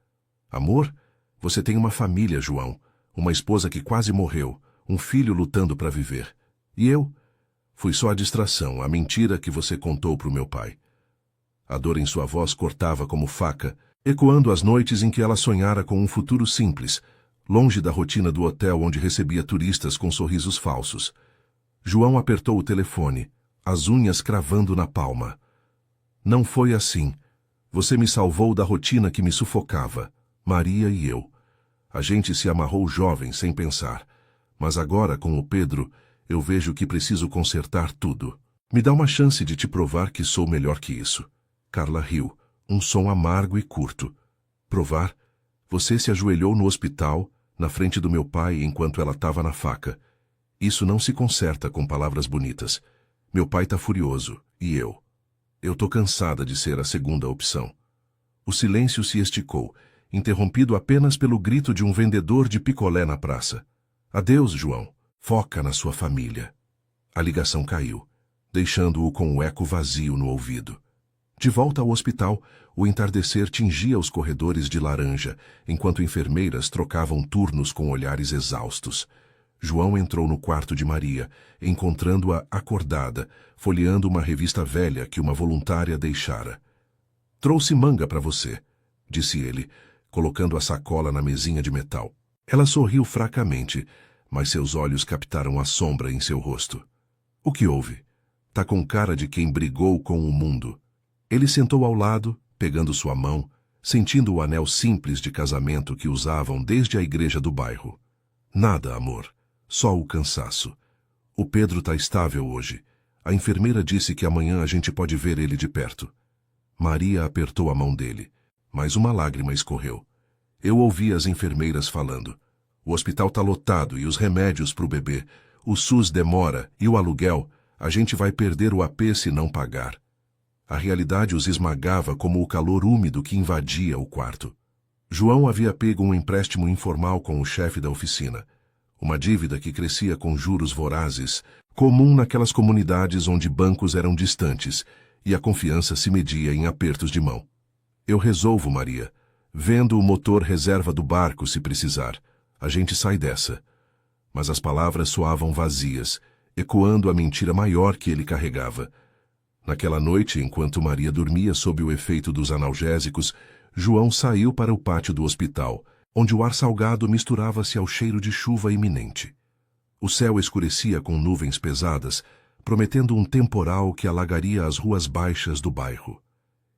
Speaker 1: "Amor, você tem uma família, João. Uma esposa que quase morreu, um filho lutando para viver. E eu? Fui só a distração, a mentira que você contou para o meu pai." A dor em sua voz cortava como faca, ecoando as noites em que ela sonhara com um futuro simples, longe da rotina do hotel onde recebia turistas com sorrisos falsos. João apertou o telefone, as unhas cravando na palma. "Não foi assim. Você me salvou da rotina que me sufocava, Maria e eu. A gente se amarrou jovem, sem pensar. Mas agora, com o Pedro, eu vejo que preciso consertar tudo. Me dá uma chance de te provar que sou melhor que isso." Carla riu, um som amargo e curto. "Provar? Você se ajoelhou no hospital, na frente do meu pai, enquanto ela estava na faca. Isso não se conserta com palavras bonitas. Meu pai tá furioso, e eu. Eu tô cansada de ser a segunda opção." O silêncio se esticou, interrompido apenas pelo grito de um vendedor de picolé na praça. "Adeus, João. Foca na sua família." A ligação caiu, deixando-o com o eco vazio no ouvido. De volta ao hospital, o entardecer tingia os corredores de laranja, enquanto enfermeiras trocavam turnos com olhares exaustos. João entrou no quarto de Maria, encontrando-a acordada, folheando uma revista velha que uma voluntária deixara. "Trouxe manga para você", disse ele, colocando a sacola na mesinha de metal. Ela sorriu fracamente, mas seus olhos captaram a sombra em seu rosto. "O que houve? Tá com cara de quem brigou com o mundo." Ele sentou ao lado, pegando sua mão, sentindo o anel simples de casamento que usavam desde a igreja do bairro. Nada, amor. Só o cansaço. O Pedro tá estável hoje. A enfermeira disse que amanhã a gente pode ver ele de perto. Maria apertou a mão dele, mas uma lágrima escorreu. Eu ouvi as enfermeiras falando. O hospital tá lotado e os remédios pro bebê. O SUS demora e o aluguel. A gente vai perder o AP se não pagar. A realidade os esmagava como o calor úmido que invadia o quarto. João havia pego um empréstimo informal com o chefe da oficina. Uma dívida que crescia com juros vorazes, comum naquelas comunidades onde bancos eram distantes e a confiança se media em apertos de mão. Eu resolvo, Maria. Vendo o motor reserva do barco se precisar. A gente sai dessa. Mas as palavras soavam vazias, ecoando a mentira maior que ele carregava. Naquela noite, enquanto Maria dormia sob o efeito dos analgésicos, João saiu para o pátio do hospital, onde o ar salgado misturava-se ao cheiro de chuva iminente. O céu escurecia com nuvens pesadas, prometendo um temporal que alagaria as ruas baixas do bairro.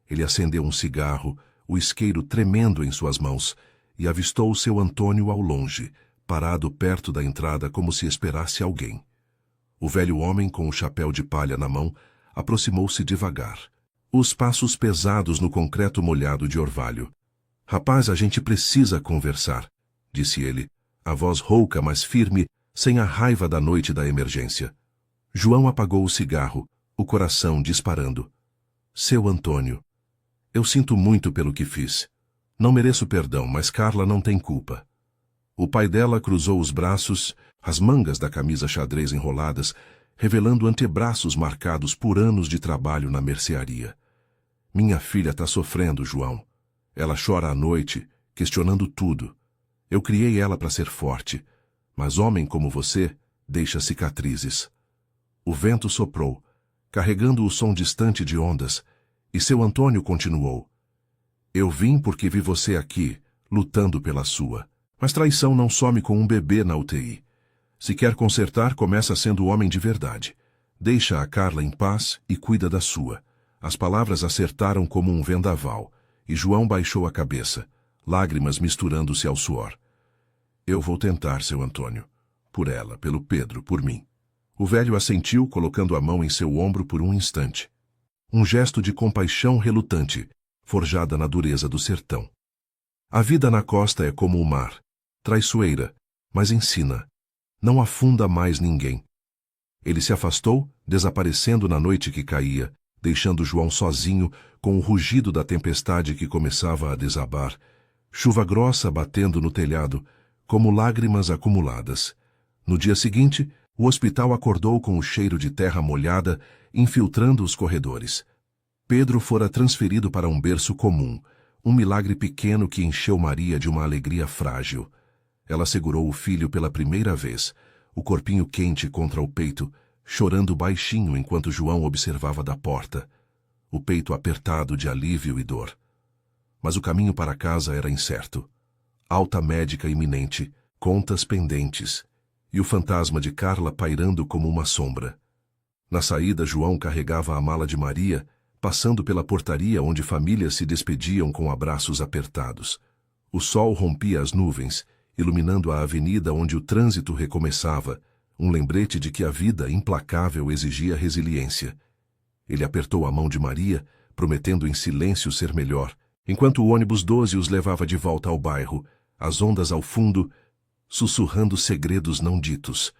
Speaker 1: Ele acendeu um cigarro, o isqueiro tremendo em suas mãos, e avistou seu Antônio ao longe, parado perto da entrada como se esperasse alguém. O velho homem, com o chapéu de palha na mão, aproximou-se devagar. Os passos pesados no concreto molhado de orvalho. Rapaz, a gente precisa conversar, disse ele, a voz rouca, mas firme, sem a raiva da noite da emergência. João apagou o cigarro, o coração disparando. Seu Antônio, eu sinto muito pelo que fiz. Não mereço perdão, mas Carla não tem culpa. O pai dela cruzou os braços, as mangas da camisa xadrez enroladas, revelando antebraços marcados por anos de trabalho na mercearia. Minha filha está sofrendo, João. Ela chora à noite, questionando tudo. Eu criei ela para ser forte, mas homem como você deixa cicatrizes. O vento soprou, carregando o som distante de ondas, e seu Antônio continuou. Eu vim porque vi você aqui, lutando pela sua. Mas traição não some com um bebê na UTI. Se quer consertar, começa sendo homem de verdade. Deixa a Carla em paz e cuida da sua. As palavras acertaram como um vendaval, e João baixou a cabeça, lágrimas misturando-se ao suor. Eu vou tentar, seu Antônio. Por ela, pelo Pedro, por mim. O velho assentiu, colocando a mão em seu ombro por um instante. Um gesto de compaixão relutante, forjada na dureza do sertão. A vida na costa é como o mar, traiçoeira, mas ensina. Não afunda mais ninguém. Ele se afastou, desaparecendo na noite que caía, deixando João sozinho com o rugido da tempestade que começava a desabar, chuva grossa batendo no telhado, como lágrimas acumuladas. No dia seguinte, o hospital acordou com o cheiro de terra molhada infiltrando os corredores. Pedro fora transferido para um berço comum, um milagre pequeno que encheu Maria de uma alegria frágil. Ela segurou o filho pela primeira vez, o corpinho quente contra o peito, chorando baixinho enquanto João observava da porta, o peito apertado de alívio e dor. Mas o caminho para casa era incerto. Alta médica iminente, contas pendentes, e o fantasma de Carla pairando como uma sombra. Na saída, João carregava a mala de Maria, passando pela portaria onde famílias se despediam com abraços apertados. O sol rompia as nuvens, iluminando a avenida onde o trânsito recomeçava, um lembrete de que a vida implacável exigia resiliência. Ele apertou a mão de Maria, prometendo em silêncio ser melhor, enquanto o ônibus 12 os levava de volta ao bairro, as ondas ao fundo, sussurrando segredos não ditos.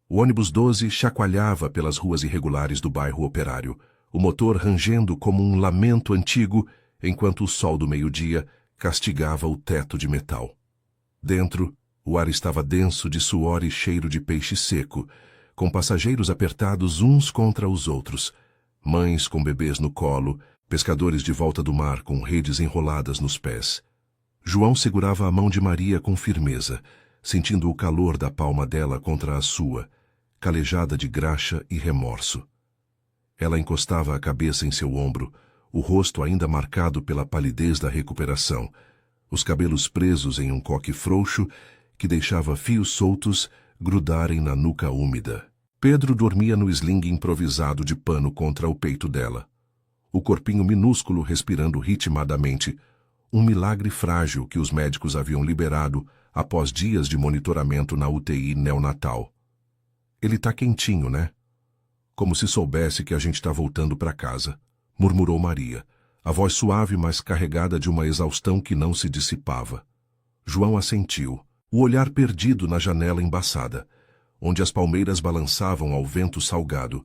Speaker 1: O ônibus 12 chacoalhava pelas ruas irregulares do bairro operário, o motor rangendo como um lamento antigo, enquanto o sol do meio-dia castigava o teto de metal. Dentro, o ar estava denso de suor e cheiro de peixe seco, com passageiros apertados uns contra os outros, mães com bebês no colo, pescadores de volta do mar com redes enroladas nos pés. João segurava a mão de Maria com firmeza, sentindo o calor da palma dela contra a sua, calejada de graxa e remorso. Ela encostava a cabeça em seu ombro, o rosto ainda marcado pela palidez da recuperação, os cabelos presos em um coque frouxo que deixava fios soltos grudarem na nuca úmida. Pedro dormia no sling improvisado de pano contra o peito dela. O corpinho minúsculo respirando ritmadamente, um milagre frágil que os médicos haviam liberado após dias de monitoramento na UTI neonatal. Ele tá quentinho, né? Como se soubesse que a gente tá voltando para casa, murmurou Maria, a voz suave mas carregada de uma exaustão que não se dissipava. João assentiu, o olhar perdido na janela embaçada, onde as palmeiras balançavam ao vento salgado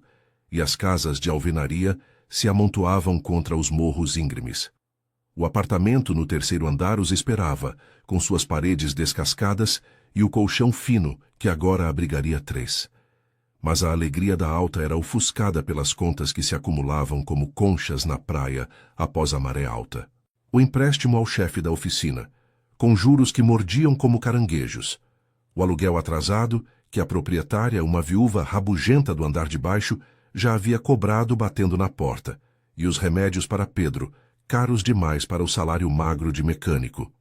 Speaker 1: e as casas de alvenaria se amontoavam contra os morros íngremes. O apartamento no terceiro andar os esperava, com suas paredes descascadas e o colchão fino que agora abrigaria 3. Mas a alegria da Alta era ofuscada pelas contas que se acumulavam como conchas na praia após a maré alta. O empréstimo ao chefe da oficina, com juros que mordiam como caranguejos. O aluguel atrasado, que a proprietária, uma viúva rabugenta do andar de baixo, já havia cobrado batendo na porta. E os remédios para Pedro, caros demais para o salário magro de mecânico.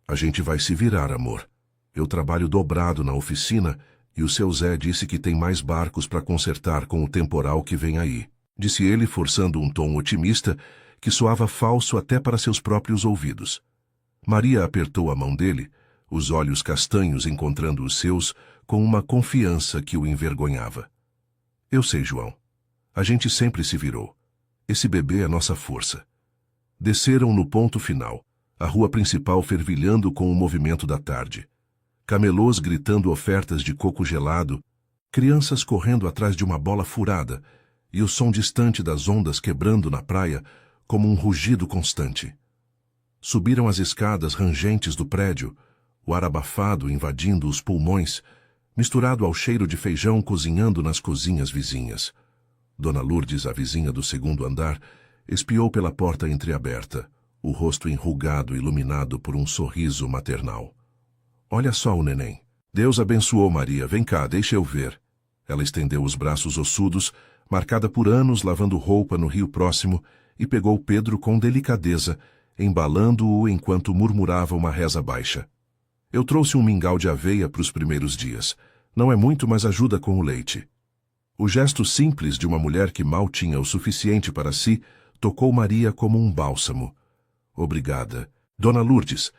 Speaker 1: A gente vai se virar, amor. Eu trabalho dobrado na oficina e o seu Zé disse que tem mais barcos para consertar com o temporal que vem aí. Disse ele, forçando um tom otimista que soava falso até para seus próprios ouvidos. Maria apertou a mão dele, os olhos castanhos encontrando os seus, com uma confiança que o envergonhava. Eu sei, João. A gente sempre se virou. Esse bebê é nossa força. Desceram no ponto final, a rua principal fervilhando com o movimento da tarde. Camelôs gritando ofertas de coco gelado, crianças correndo atrás de uma bola furada e o som distante das ondas quebrando na praia como um rugido constante. Subiram as escadas rangentes do prédio, o ar abafado invadindo os pulmões, misturado ao cheiro de feijão cozinhando nas cozinhas vizinhas. Dona Lourdes, a vizinha do segundo andar, espiou pela porta entreaberta, o rosto enrugado iluminado por um sorriso maternal. Olha só o neném. Deus abençoou Maria, vem cá, deixa eu ver. Ela estendeu os braços ossudos, marcada por anos lavando roupa no rio próximo, e pegou Pedro com delicadeza, embalando-o enquanto murmurava uma reza baixa. Eu trouxe um mingau de aveia para os primeiros dias. Não é muito, mas ajuda com o leite. O gesto simples de uma mulher que mal tinha o suficiente para si tocou Maria como um bálsamo. Obrigada. Dona Lourdes,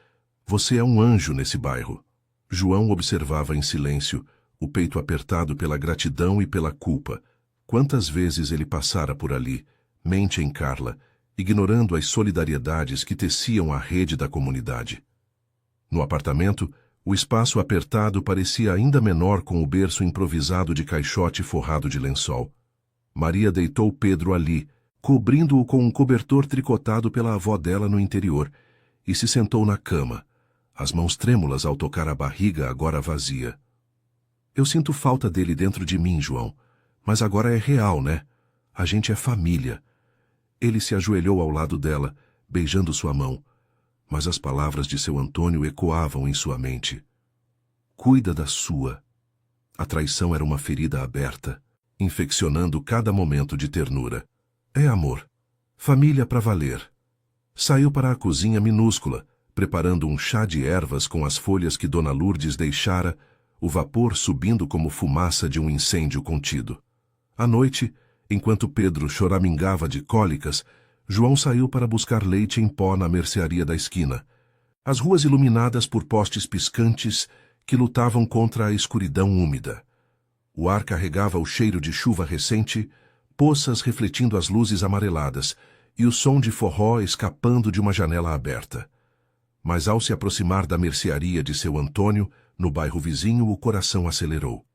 Speaker 1: você é um anjo nesse bairro. João observava em silêncio, o peito apertado pela gratidão e pela culpa. Quantas vezes ele passara por ali, mente em Carla, ignorando as solidariedades que teciam a rede da comunidade. No apartamento, o espaço apertado parecia ainda menor com o berço improvisado de caixote forrado de lençol. Maria deitou Pedro ali, cobrindo-o com um cobertor tricotado pela avó dela no interior, e se sentou na cama, as mãos trêmulas ao tocar a barriga agora vazia. Eu sinto falta dele dentro de mim, João, mas agora é real, né? A gente é família. Ele se ajoelhou ao lado dela, beijando sua mão, mas as palavras de seu Antônio ecoavam em sua mente. Cuida da sua. A traição era uma ferida aberta, infeccionando cada momento de ternura. É amor. Família para valer. Saiu para a cozinha minúscula, preparando um chá de ervas com as folhas que Dona Lourdes deixara, o vapor subindo como fumaça de um incêndio contido. À noite, enquanto Pedro choramingava de cólicas, João saiu para buscar leite em pó na mercearia da esquina. As ruas iluminadas por postes piscantes que lutavam contra a escuridão úmida. O ar carregava o cheiro de chuva recente, poças refletindo as luzes amareladas e o som de forró escapando de uma janela aberta. Mas ao se aproximar da mercearia de seu Antônio, no bairro vizinho, o coração acelerou.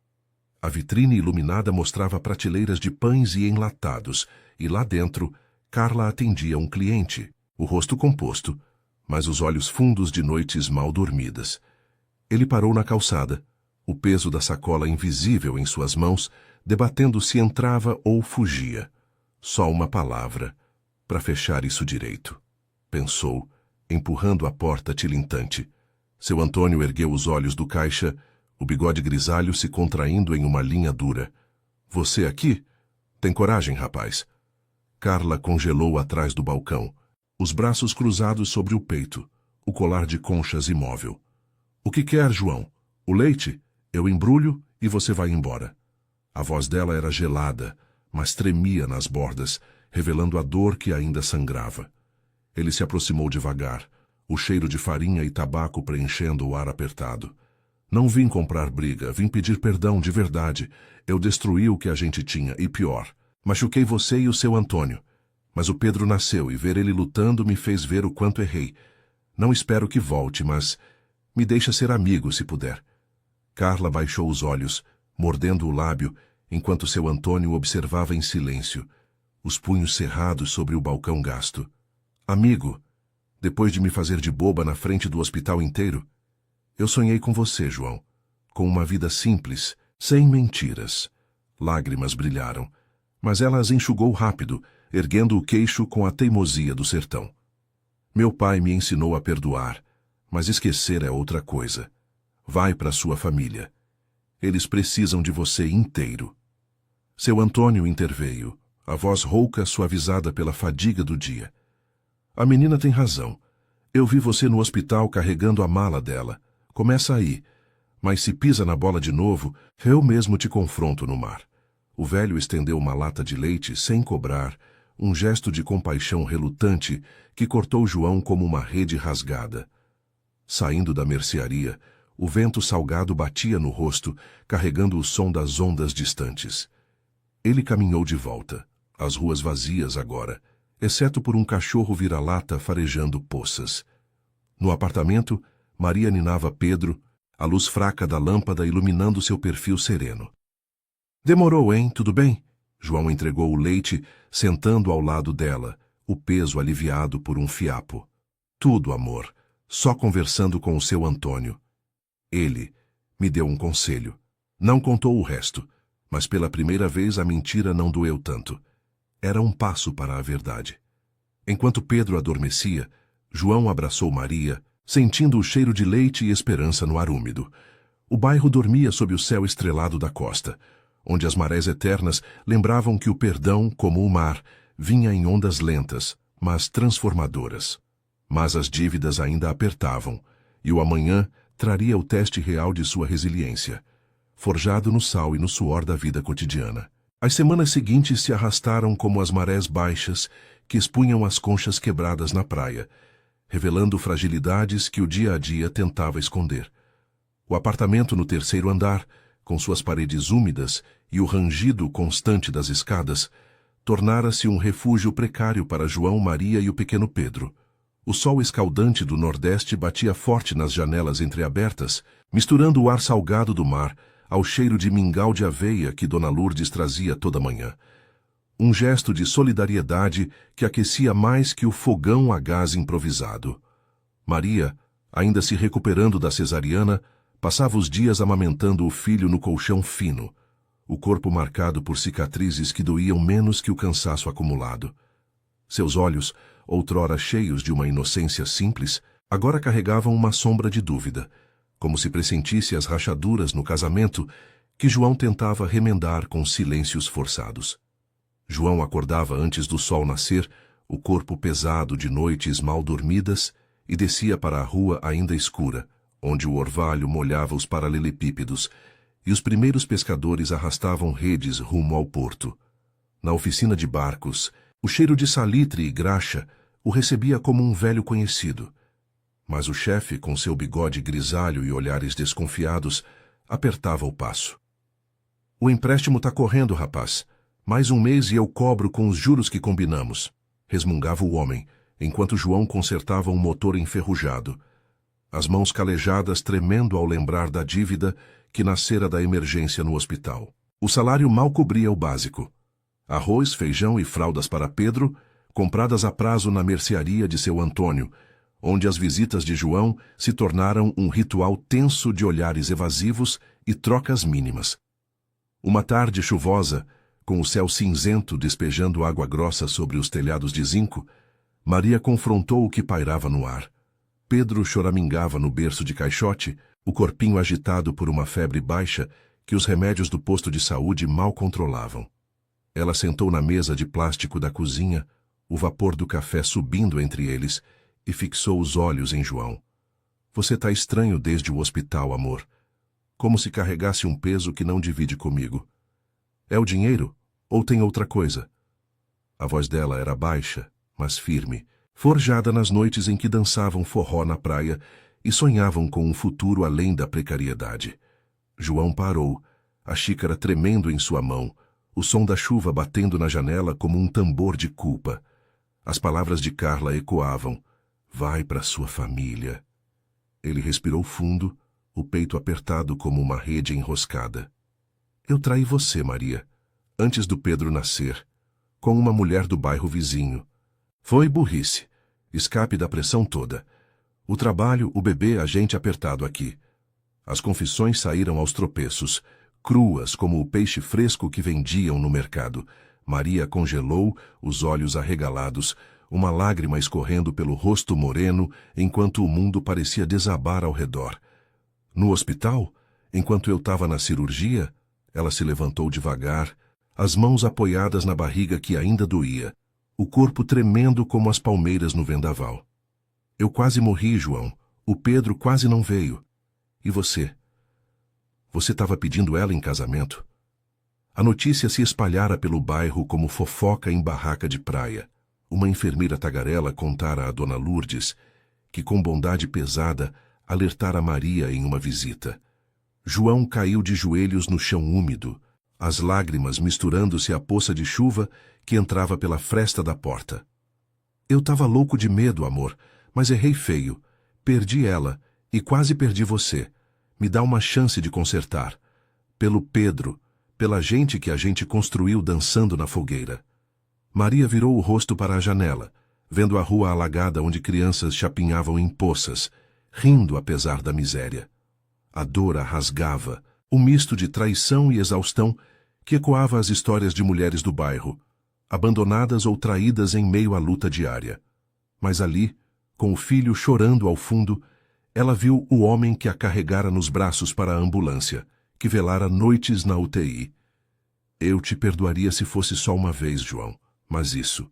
Speaker 1: A vitrine iluminada mostrava prateleiras de pães e enlatados, e lá dentro, Carla atendia um cliente, o rosto composto, mas os olhos fundos de noites mal dormidas. Ele parou na calçada, o peso da sacola invisível em suas mãos, debatendo se entrava ou fugia. Só uma palavra, para fechar isso direito. Pensou, empurrando a porta tilintante. Seu Antônio ergueu os olhos do caixa, o bigode grisalho se contraindo em uma linha dura. Você aqui? Tem coragem, rapaz? Carla congelou atrás do balcão, os braços cruzados sobre o peito, o colar de conchas imóvel. O que quer, João? O leite? Eu embrulho e você vai embora. A voz dela era gelada, mas tremia nas bordas, revelando a dor que ainda sangrava. Ele se aproximou devagar, o cheiro de farinha e tabaco preenchendo o ar apertado. Não vim comprar briga, vim pedir perdão de verdade. Eu destruí o que a gente tinha, e pior, machuquei você e o seu Antônio. Mas o Pedro nasceu e ver ele lutando me fez ver o quanto errei. Não espero que volte, mas me deixa ser amigo se puder. Carla baixou os olhos, mordendo o lábio, enquanto seu Antônio observava em silêncio, os punhos cerrados sobre o balcão gasto. Amigo, depois de me fazer de boba na frente do hospital inteiro, eu sonhei com você, João, com uma vida simples, sem mentiras. Lágrimas brilharam, mas ela as enxugou rápido, erguendo o queixo com a teimosia do sertão. Meu pai me ensinou a perdoar, mas esquecer é outra coisa. Vai para sua família. Eles precisam de você inteiro. Seu Antônio interveio, a voz rouca suavizada pela fadiga do dia. A menina tem razão. Eu vi você no hospital carregando a mala dela. Começa aí. Mas se pisa na bola de novo, eu mesmo te confronto no mar. O velho estendeu uma lata de leite sem cobrar, um gesto de compaixão relutante que cortou João como uma rede rasgada. Saindo da mercearia, o vento salgado batia no rosto, carregando o som das ondas distantes. Ele caminhou de volta, as ruas vazias agora, exceto por um cachorro vira-lata farejando poças. No apartamento, Maria ninava Pedro, a luz fraca da lâmpada iluminando seu perfil sereno. Demorou, hein? Tudo bem? João entregou o leite, sentando ao lado dela, o peso aliviado por um fiapo. Tudo, amor. Só conversando com o seu Antônio. Ele me deu um conselho. Não contou o resto, mas pela primeira vez a mentira não doeu tanto. Era um passo para a verdade. Enquanto Pedro adormecia, João abraçou Maria, sentindo o cheiro de leite e esperança no ar úmido. O bairro dormia sob o céu estrelado da costa, onde as marés eternas lembravam que o perdão, como o mar, vinha em ondas lentas, mas transformadoras. Mas as dívidas ainda apertavam, e o amanhã traria o teste real de sua resiliência, forjado no sal e no suor da vida cotidiana. As semanas seguintes se arrastaram como as marés baixas que expunham as conchas quebradas na praia, revelando fragilidades que o dia a dia tentava esconder. O apartamento no terceiro andar, com suas paredes úmidas e o rangido constante das escadas, tornara-se um refúgio precário para João, Maria e o pequeno Pedro. O sol escaldante do nordeste batia forte nas janelas entreabertas, misturando o ar salgado do mar ao cheiro de mingau de aveia que Dona Lourdes trazia toda manhã. Um gesto de solidariedade que aquecia mais que o fogão a gás improvisado. Maria, ainda se recuperando da cesariana, passava os dias amamentando o filho no colchão fino, o corpo marcado por cicatrizes que doíam menos que o cansaço acumulado. Seus olhos, outrora cheios de uma inocência simples, agora carregavam uma sombra de dúvida, como se pressentisse as rachaduras no casamento que João tentava remendar com silêncios forçados. João acordava antes do sol nascer, o corpo pesado de noites mal dormidas, e descia para a rua ainda escura, onde o orvalho molhava os paralelepípedos, e os primeiros pescadores arrastavam redes rumo ao porto. Na oficina de barcos, o cheiro de salitre e graxa o recebia como um velho conhecido. Mas o chefe, com seu bigode grisalho e olhares desconfiados, apertava o passo. O empréstimo tá correndo, rapaz. Mais um mês e eu cobro com os juros que combinamos, resmungava o homem, enquanto João consertava um motor enferrujado, as mãos calejadas tremendo ao lembrar da dívida que nascera da emergência no hospital. O salário mal cobria o básico. Arroz, feijão e fraldas para Pedro, compradas a prazo na mercearia de seu Antônio, onde as visitas de João se tornaram um ritual tenso de olhares evasivos e trocas mínimas. Uma tarde chuvosa, com o céu cinzento despejando água grossa sobre os telhados de zinco, Maria confrontou o que pairava no ar. Pedro choramingava no berço de caixote, o corpinho agitado por uma febre baixa que os remédios do posto de saúde mal controlavam. Ela sentou na mesa de plástico da cozinha, o vapor do café subindo entre eles, e fixou os olhos em João. Você tá estranho desde o hospital, amor. Como se carregasse um peso que não divide comigo. É o dinheiro? Ou tem outra coisa? A voz dela era baixa, mas firme, forjada nas noites em que dançavam forró na praia e sonhavam com um futuro além da precariedade. João parou, a xícara tremendo em sua mão, o som da chuva batendo na janela como um tambor de culpa. As palavras de Carla ecoavam: vai para sua família. Ele respirou fundo, o peito apertado como uma rede enroscada. Eu traí você, Maria, antes do Pedro nascer, com uma mulher do bairro vizinho. Foi burrice, escape da pressão toda. O trabalho, o bebê, a gente apertado aqui. As confissões saíram aos tropeços, cruas como o peixe fresco que vendiam no mercado. Maria congelou, os olhos arregalados, uma lágrima escorrendo pelo rosto moreno, enquanto o mundo parecia desabar ao redor. No hospital, enquanto eu estava na cirurgia, ela se levantou devagar, as mãos apoiadas na barriga que ainda doía, o corpo tremendo como as palmeiras no vendaval. Eu quase morri, João. O Pedro quase não veio. E você? Você estava pedindo ela em casamento? A notícia se espalhara pelo bairro como fofoca em barraca de praia. Uma enfermeira tagarela contara a Dona Lourdes, que com bondade pesada alertara Maria em uma visita. João caiu de joelhos no chão úmido, as lágrimas misturando-se à poça de chuva que entrava pela fresta da porta. Eu estava louco de medo, amor, mas errei feio. Perdi ela e quase perdi você. Me dá uma chance de consertar. Pelo Pedro, pela gente que a gente construiu dançando na fogueira. Maria virou o rosto para a janela, vendo a rua alagada onde crianças chapinhavam em poças, rindo apesar da miséria. A dor a rasgava, um misto de traição e exaustão que ecoava as histórias de mulheres do bairro, abandonadas ou traídas em meio à luta diária. Mas ali, com o filho chorando ao fundo, ela viu o homem que a carregara nos braços para a ambulância, que velara noites na UTI. Eu te perdoaria se fosse só uma vez, João, mas isso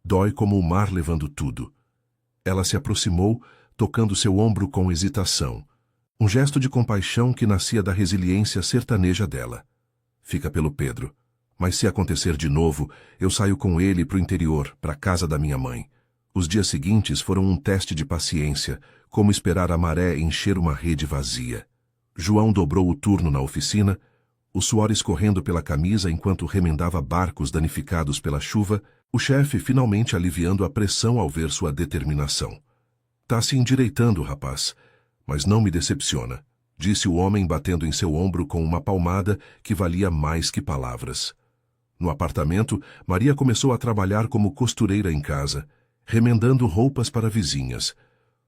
Speaker 1: dói como o mar levando tudo. Ela se aproximou, tocando seu ombro com hesitação, um gesto de compaixão que nascia da resiliência sertaneja dela. Fica pelo Pedro, mas se acontecer de novo, eu saio com ele para o interior, para a casa da minha mãe. Os dias seguintes foram um teste de paciência, como esperar a maré encher uma rede vazia. João dobrou o turno na oficina, o suor escorrendo pela camisa enquanto remendava barcos danificados pela chuva, o chefe finalmente aliviando a pressão ao ver sua determinação. Tá se endireitando, rapaz, mas não me decepciona, disse o homem batendo em seu ombro com uma palmada que valia mais que palavras. No apartamento, Maria começou a trabalhar como costureira em casa, remendando roupas para vizinhas,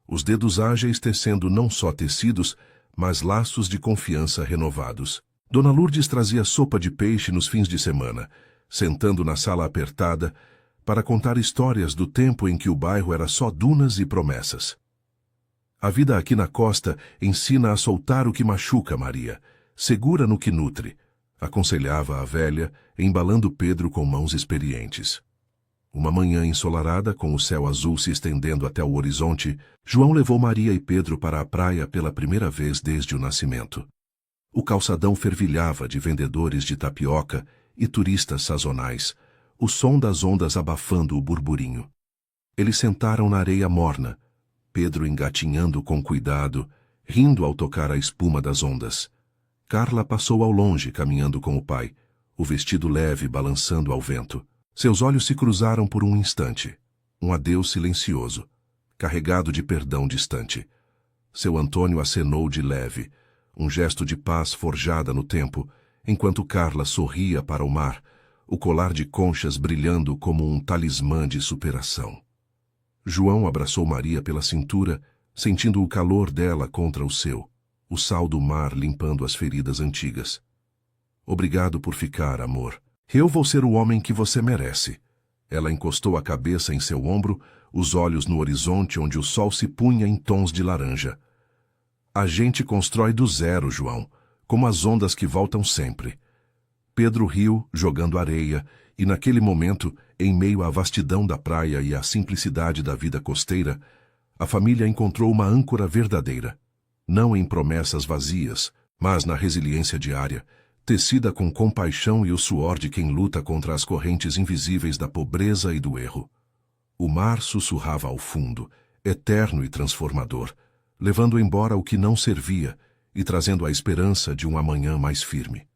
Speaker 1: os dedos ágeis tecendo não só tecidos, mas laços de confiança renovados. Dona Lourdes trazia sopa de peixe nos fins de semana, sentando na sala apertada, para contar histórias do tempo em que o bairro era só dunas e promessas. A vida aqui na costa ensina a soltar o que machuca, Maria, segura no que nutre, aconselhava a velha, embalando Pedro com mãos experientes. Uma manhã ensolarada, com o céu azul se estendendo até o horizonte, João levou Maria e Pedro para a praia pela primeira vez desde o nascimento. O calçadão fervilhava de vendedores de tapioca e turistas sazonais, o som das ondas abafando o burburinho. Eles sentaram na areia morna, Pedro engatinhando com cuidado, rindo ao tocar a espuma das ondas. Carla passou ao longe, caminhando com o pai, o vestido leve balançando ao vento. Seus olhos se cruzaram por um instante, um adeus silencioso, carregado de perdão distante. Seu Antônio acenou de leve, um gesto de paz forjada no tempo, enquanto Carla sorria para o mar, o colar de conchas brilhando como um talismã de superação. João abraçou Maria pela cintura, sentindo o calor dela contra o seu, o sal do mar limpando as feridas antigas. Obrigado por ficar, amor. Eu vou ser o homem que você merece. Ela encostou a cabeça em seu ombro, os olhos no horizonte onde o sol se punha em tons de laranja. A gente constrói do zero, João, como as ondas que voltam sempre. Pedro riu, jogando areia, e naquele momento, em meio à vastidão da praia e à simplicidade da vida costeira, a família encontrou uma âncora verdadeira. Não em promessas vazias, mas na resiliência diária, tecida com compaixão e o suor de quem luta contra as correntes invisíveis da pobreza e do erro. O mar sussurrava ao fundo, eterno e transformador, levando embora o que não servia e trazendo a esperança de um amanhã mais firme.